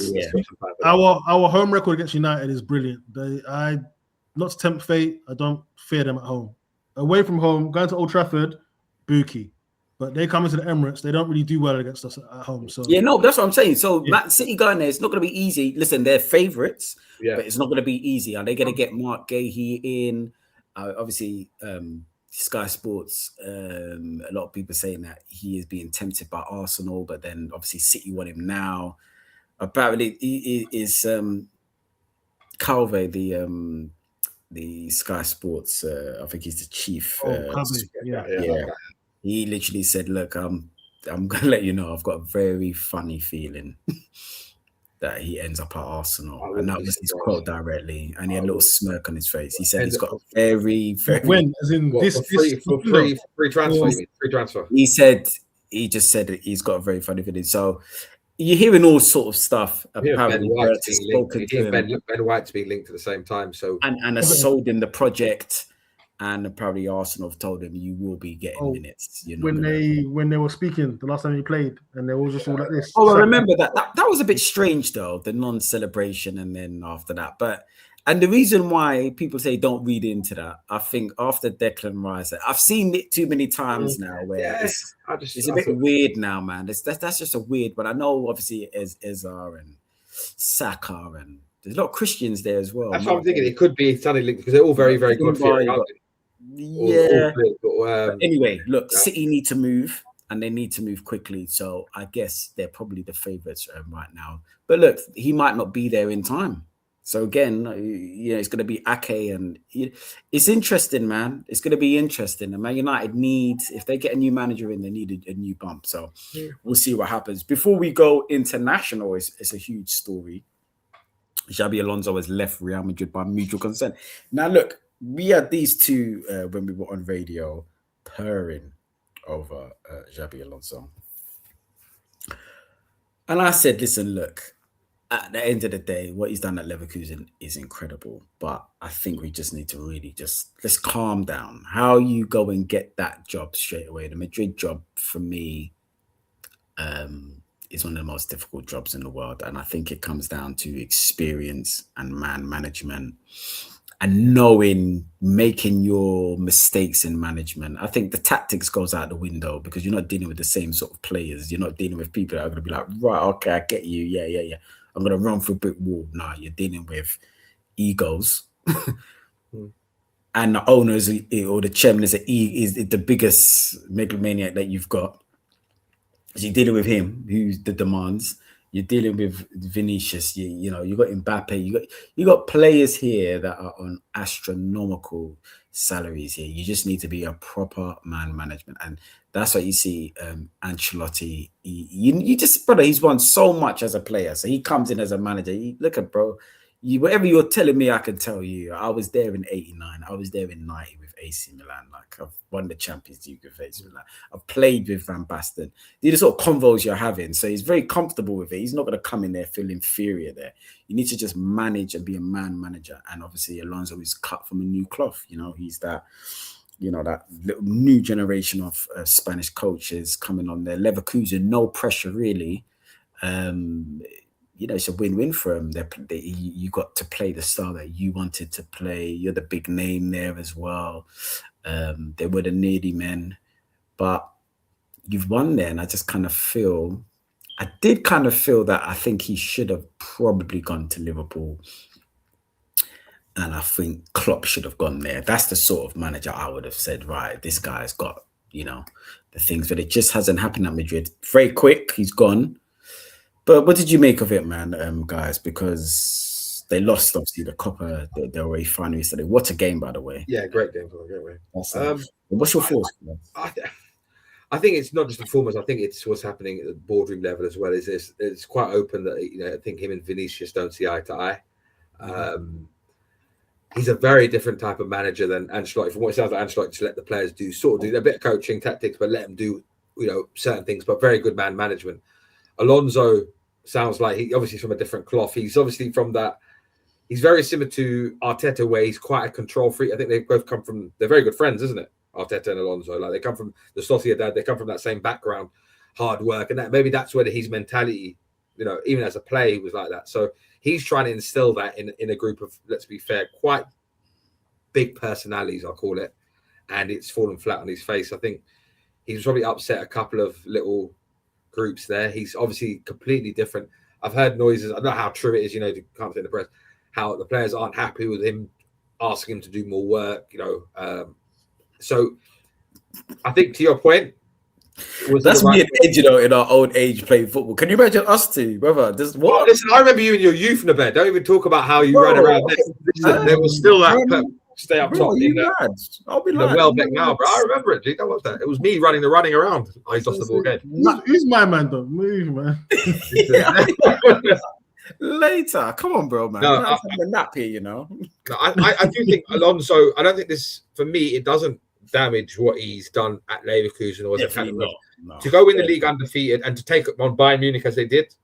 our home record against United is brilliant. Not to tempt fate, I don't fear them at home. Away from home, going to Old Trafford, Buki. but they come into the Emirates. They don't really do well against us at home. So yeah, no, that's what I'm saying. So Man City going there, it's not going to be easy. Listen, they're favourites, but it's not going to be easy. Are they going to get Mark Gahey in? Obviously, Sky Sports, a lot of people saying that he is being tempted by Arsenal, but then obviously City want him now. Apparently, he is Calve, the Sky Sports. I think he's the chief. He literally said, "Look, I'm gonna let you know. I've got a very funny feeling that he ends up at Arsenal," and that was his quote directly. And he had a little smirk on his face. He said he's got a very as in free transfer. Free transfer. He just said that he's got a very funny feeling. So you're hearing all sort of stuff. Apparently, Ben White's being linked at the same time. So and has sold him the project. And apparently Arsenal have told him you will be getting minutes. You know, when they were speaking the last time he played, and they were just all like this. Oh, I remember that was a bit strange though, the non-celebration, and then after that. And the reason why people say don't read into that, I think after Declan Rice, I've seen it too many times now where it's a bit weird now, man. That's just a weird. But I know obviously Ezra and Saka, and there's a lot of Christians there as well. That's what I'm thinking. It could be something linked because they're all very, very good. But anyway, look, City need to move, and they need to move quickly. So I guess they're probably the favourites right now. But look, he might not be there in time. So again, it's going to be Ake, and it's interesting, man. It's going to be interesting. And Man United needs, if they get a new manager in, they need a new bump. So we'll see what happens. Before we go international, it's a huge story. Xabi Alonso has left Real Madrid by mutual consent. Now, look, we had these two when we were on radio purring over Xabi Alonso. And I said, listen, look, at the end of the day, what he's done at Leverkusen is incredible. But I think we just need to really let's calm down. How you go and get that job straight away? The Madrid job, for me, is one of the most difficult jobs in the world. And I think it comes down to experience and man management and making your mistakes in management. I think the tactics goes out the window because you're not dealing with the same sort of players. You're not dealing with people that are going to be like, right, okay, I get you. Yeah. I'm going to run through a brick wall. Nah, you're dealing with egos. And the owners or the chairman is the biggest megalomaniac that you've got. So you're dealing with him, who's the demands. You're dealing with Vinicius. You got Mbappe. You got players here that are on astronomical salaries here. You just need to be a proper man management, and that's what you see. Ancelotti. He's won so much as a player. So he comes in as a manager. Look at bro. Whatever you're telling me, I can tell you. I was there in '89. I was there in '90 with AC Milan. Like I've won the Champions League with AC Milan. I've played with Van Basten. These are the sort of convos you're having. So he's very comfortable with it. He's not going to come in there feel inferior there. You need to just manage and be a man manager. And obviously Alonso is cut from a new cloth. He's that. That little new generation of Spanish coaches coming on there. Leverkusen, no pressure really. It's a win-win for him. You got to play the style that you wanted to play. You're the big name there as well. They were the needy men, but you've won there. And I just kind of feel that I think he should have probably gone to Liverpool. And I think Klopp should have gone there. That's the sort of manager I would have said, right, this guy's got, the things, but it just hasn't happened at Madrid. Very quick, he's gone. But what did you make of it, man, guys? Because they lost, obviously, the Copa del Rey final yesterday. What a game, by the way. Yeah, great game. Great way. What's your thoughts? I think it's not just performance. I think it's what's happening at the boardroom level as well. It's quite open that, I think him and Vinicius don't see eye to eye. He's a very different type of manager than Ancelotti. From what it sounds like, Ancelotti just let the players do a bit of coaching tactics, but let them do, certain things, but very good man management. Alonso sounds like he obviously from a different cloth. He's obviously from that. He's very similar to Arteta, where he's quite a control freak. I think they both come from. They're very good friends, isn't it? Arteta and Alonso. Like they come from the Sociedad. They come from that same background, hard work, and maybe that's where his mentality, even as a player, he was like that. So he's trying to instill that in a group of, let's be fair, quite big personalities, I'll call it, and it's fallen flat on his face. I think He's probably upset a couple of little groups there. He's obviously completely different. I've heard noises. I don't know how true it is. You know, you can't say in the press how the players aren't happy with him, asking him to do more work. You know, so I think to your point. That's me and Ed, you know, in our old age playing football. Can you imagine us two, brother? Just what? Oh, listen, I remember you in your youth in the bed. Don't even talk about how you ran around. There was still that stay up top in the Welbz now, bro. I remember it, dude. I was that. It was me running around. I lost the ball again. Who's my man, though? Move, man. Later, come on, bro, man. No, I'm having a nap here, you know. No, I do think Alonso. I don't think this for me. It doesn't damage what he's done at Leverkusen or as a captain. No. To go win the league undefeated and to take on Bayern Munich as they did,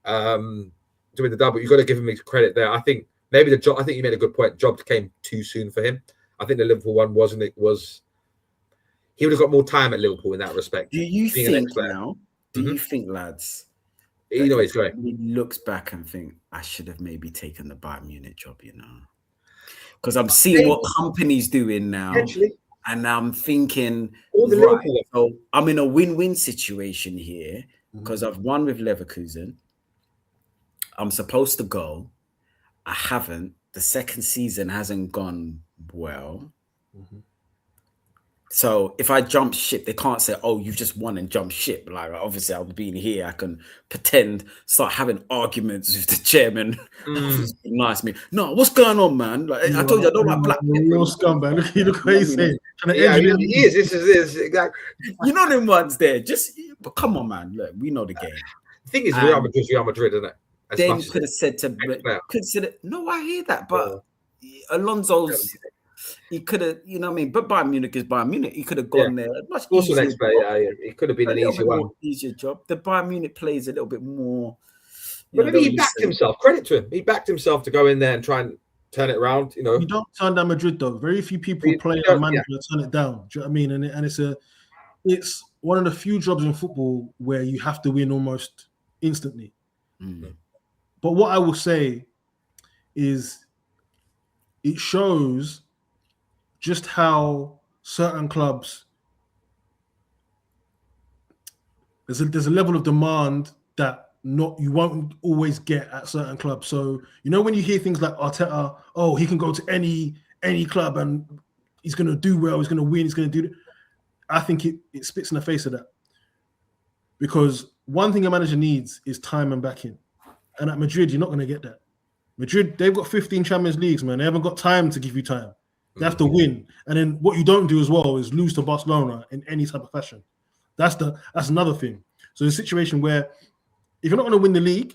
to win the double, you've got to give him credit there. I think maybe the job. I think you made a good point. Job came too soon for him. I think the Liverpool one wasn't. It was. He would have got more time at Liverpool in that respect. Do you think now? Do you think, lads? You know, he's great. He looks back and think I should have maybe taken the Bayern Munich job. You know, because I'm seeing what company's doing now. And I'm thinking, right, so I'm in a win-win situation here because I've won with Leverkusen. I'm supposed to go. I haven't. The second season hasn't gone well. So if I jump ship, they can't say, oh, you've just won and jump ship. Like, obviously, I'll be in here. I can pretend, start having arguments with the chairman. Nice me. No, what's going on, man? Like, I told you, I don't like black people. You're scumbag. Look what he's saying. Yeah, he is. This is exactly. You know them ones there. But come on, man. Look, we know the game. The thing is, Real Madrid, isn't it? Then could have said to no, I hear that, but Alonso's. He could have, you know what I mean? But Bayern Munich is Bayern Munich. He could have gone there. Much also next player, it could have been an easier one. Easier job. The Bayern Munich plays a little bit more. But maybe he backed himself. Credit to him. He backed himself to go in there and try and turn it around. You know, you don't turn down Madrid though. Very few people play a manager turn it down. Do you know what I mean? And it's one of the few jobs in football where you have to win almost instantly. But what I will say is, it shows just how certain clubs, there's a level of demand that you won't always get at certain clubs. So, you know, when you hear things like Arteta, oh, he can go to any club and he's going to do well, he's going to win, he's going to do. I think it spits in the face of that. Because one thing a manager needs is time and backing. And at Madrid, you're not going to get that. Madrid, they've got 15 Champions Leagues, man. They haven't got time to give you time. They have to win. And then what you don't do as well is lose to Barcelona in any type of fashion. That's another thing. So it's a situation where if you're not going to win the league,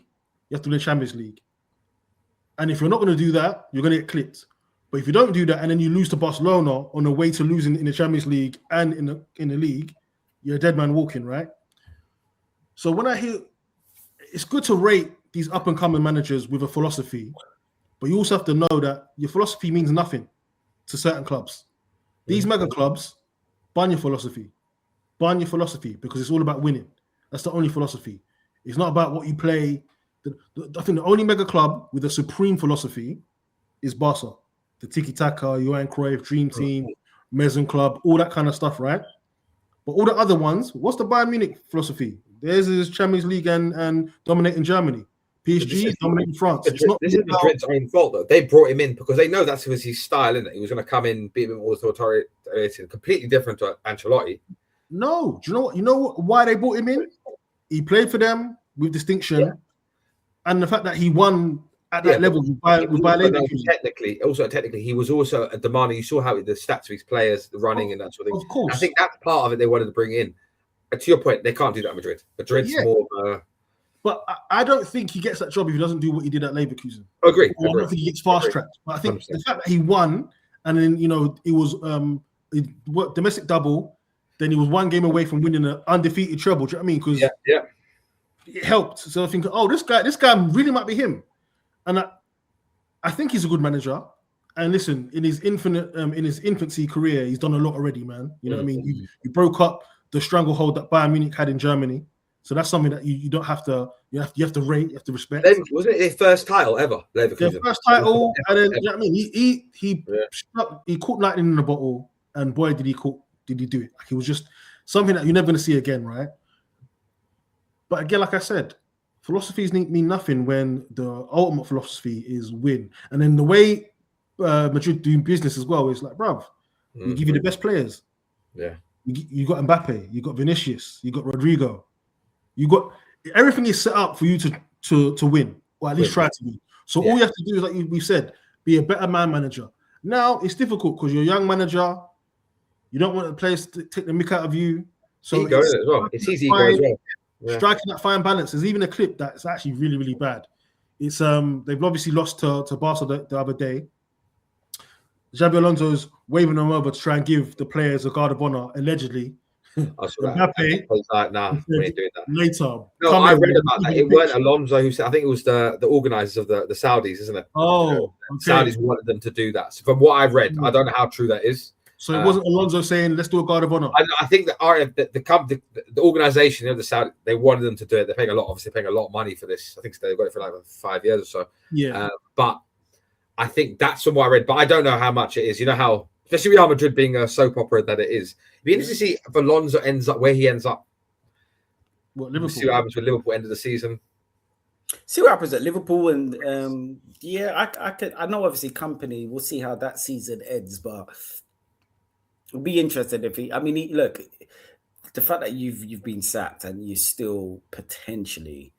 you have to win the Champions League. And if you're not going to do that, you're going to get clipped. But if you don't do that and then you lose to Barcelona on the way to losing in the Champions League and in the league, you're a dead man walking, right? So when I hear, it's good to rate these up-and-coming managers with a philosophy, but you also have to know that your philosophy means nothing to certain clubs. These mega clubs, ban your philosophy. Ban your philosophy because it's all about winning. That's the only philosophy. It's not about what you play. I think the only mega club with a supreme philosophy is Barca. The Tiki-Taka, Johan Cruyff, Dream Team, Mezen Club, all that kind of stuff, right? But all the other ones, what's the Bayern Munich philosophy? Theirs is Champions League and dominating Germany. PSG is dominating France. This is Madrid's own fault, though. They brought him in because they know that was his style, isn't it? He was going to come in, be a bit more authoritarian, completely different to Ancelotti. No, do you know what? You know why they brought him in? He played for them with distinction, and the fact that he won at that level technically, he was also a demanding. You saw how the stats of his players, the running and that sort of thing. Of course, I think that's part of it. They wanted to bring in. To your point, they can't do that at Madrid. Madrid's more. But I don't think he gets that job if he doesn't do what he did at Leverkusen. Agree. I don't think he gets fast-tracked. But I think 100%. The fact that he won, and then, you know, it was domestic double, then he was one game away from winning an undefeated treble. Do you know what I mean? Because it helped. So I think, oh, this guy really might be him. And I think he's a good manager. And listen, in his infancy career, he's done a lot already, man. You know what I mean? You broke up the stranglehold that Bayern Munich had in Germany. So that's something that you don't have to, you have to rate, you have to respect. Wasn't it their first title ever? Their first title, and then, you know what I mean? He caught lightning in the bottle, and boy, did he do it. Like, he was just, something that you're never going to see again, right? But again, like I said, philosophies mean nothing when the ultimate philosophy is win. And then the way Madrid doing business as well is like, bruv, we give you the best players. Yeah. You got Mbappe, you got Vinicius, you got Rodrigo, you got everything is set up for you to win, or at least try to win. So all you have to do is, like we said, be a better manager. Now it's difficult because you're a young manager. You don't want the players to take the mick out of you. So ego as well. It's easy ego as well. Yeah. Striking that fine balance. There's even a clip that's actually really, really bad. It's they've obviously lost to Barca the other day. Xabi Alonso's waving them over to try and give the players a guard of honor, allegedly. I saw that. I was like, nah, we ain't doing that. Later. No, I read about that. It weren't Alonso who said, I think it was the organisers of the Saudis, isn't it? Oh, okay. Saudis wanted them to do that. So from what I've read, I don't know how true that is. So it wasn't Alonso saying, let's do a guard of honor. I think that the organisation of the Saudi, they wanted them to do it. They're paying a lot of money for this. I think they've got it for like 5 years or so. Yeah. But I think that's from what I read. But I don't know how much it is. You know how, especially Real Madrid being a soap opera that it is. It'd be interesting to see if Alonso ends up where he ends up. What, Liverpool? See what happens with Liverpool end of the season. See what happens at Liverpool, and I know obviously company. We'll see how that season ends, but it'll be interesting if he. I mean, look, the fact that you've been sacked and you still potentially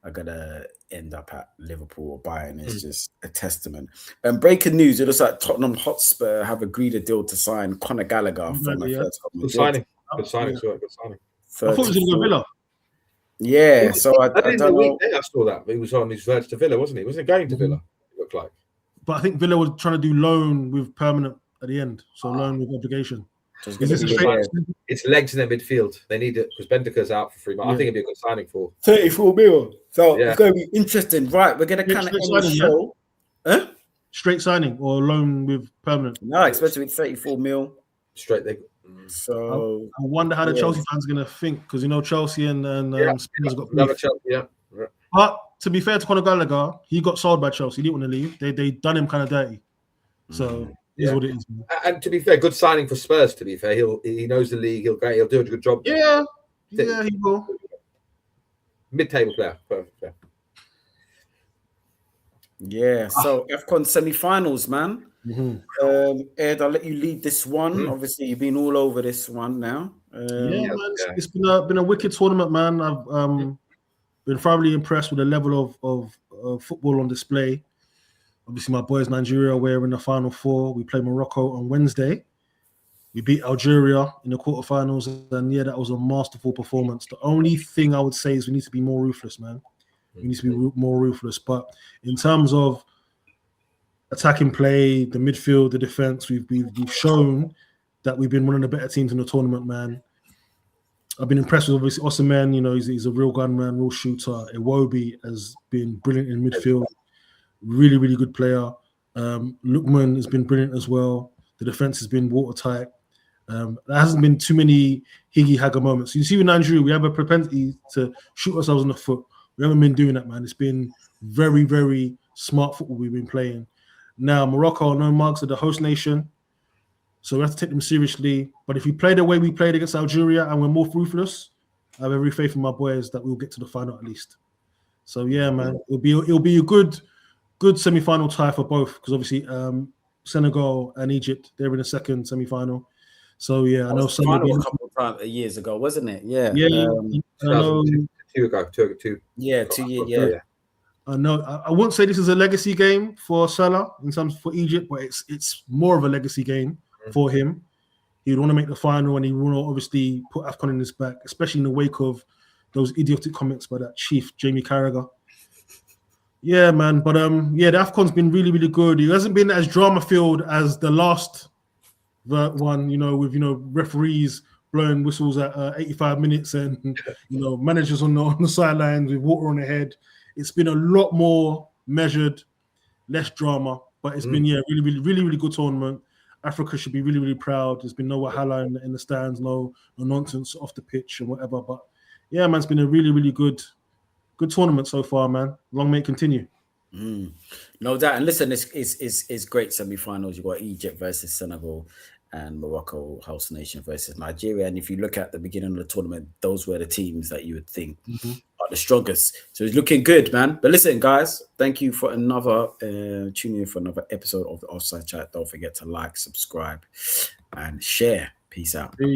are gonna end up at Liverpool or Bayern is just a testament. Breaking news: it looks like Tottenham Hotspur have agreed a deal to sign Conor Gallagher from the first. Good signing. Good signing. Good signing. I thought it was going to go Villa. Yeah, so I don't know. I saw that, but he was on his verge to Villa, wasn't he? Wasn't he going to Villa? It looked like. But I think Villa was trying to do loan with permanent at the end, so loan with obligation. So it's legs in their midfield. They need it because Bendica's out for 3 months. I think it'd be a good signing for 34 million. So it's going to be interesting, right? We're going to kind of end the show. Huh? Straight signing or loan with permanent? No, especially with 34 mil. Straight there. So I wonder how the Chelsea fans are going to think, because Chelsea and Spurs got beef. But to be fair to Conor Gallagher, he got sold by Chelsea. He didn't want to leave. They done him kind of dirty. So is what it is. Man. And to be fair, good signing for Spurs. To be fair, he knows the league. He'll do a good job. Yeah, he will. Mid-table player, perfect player. Yeah. So AFCON semi-finals, man. Ed, I'll let you lead this one. Obviously, you've been all over this one now. Man, it's been a wicked tournament, man. I've been thoroughly impressed with the level of football on display. Obviously, my boys Nigeria were in the final four. We played Morocco on Wednesday. We beat Algeria in the quarterfinals, and that was a masterful performance. The only thing I would say is we need to be more ruthless, man. We need to be more ruthless. But in terms of attacking play, the midfield, the defense, we've shown that we've been one of the better teams in the tournament, man. I've been impressed with obviously Osimhen. He's a real gunman, real shooter. Iwobi has been brilliant in midfield. Really, really good player. Lookman has been brilliant as well. The defense has been watertight. There hasn't been too many higgy-hagger moments. You see with Nigeria, we have a propensity to shoot ourselves in the foot. We haven't been doing that, man. It's been very, very smart football we've been playing. Now, Morocco, no marks, are the host nation, so we have to take them seriously. But if we play the way we played against Algeria and we're more ruthless, I have every faith in my boys that we'll get to the final at least. So, yeah, man, it'll be a good semi-final tie for both, because obviously Senegal and Egypt, they're in the second semi-final. So, yeah, I know Senegal a couple of years ago, wasn't it? Yeah. Yeah. I know, 2 ago. 2 Yeah, 2 years. Yeah. I know. I wouldn't say this is a legacy game for Salah in terms for Egypt, but it's more of a legacy game for him. He'd want to make the final, and he want to obviously put AFCON in his back, especially in the wake of those idiotic comments by that chief Jamie Carragher. Yeah, man. But the AFCON's been really, really good. It hasn't been as drama-filled as the last one, with referees blowing whistles at 85 minutes and managers on the sidelines with water on their head. It's been a lot more measured, less drama, but it's been really, really, really, really good tournament. Africa should be really, really proud. There's been no wahala in the stands, no nonsense off the pitch and whatever. But yeah, man, it's been a really, really good tournament so far, man. Long may it continue. No doubt. And listen, it's great semi-finals. You've got Egypt versus Senegal. and Morocco host nation versus Nigeria. And if you look at the beginning of the tournament, those were the teams that you would think are the strongest. So it's looking good, man. But listen, guys, thank you for another tuning in for another episode of the Offside Chat. Don't forget to like, subscribe, and share. Peace out. Peace.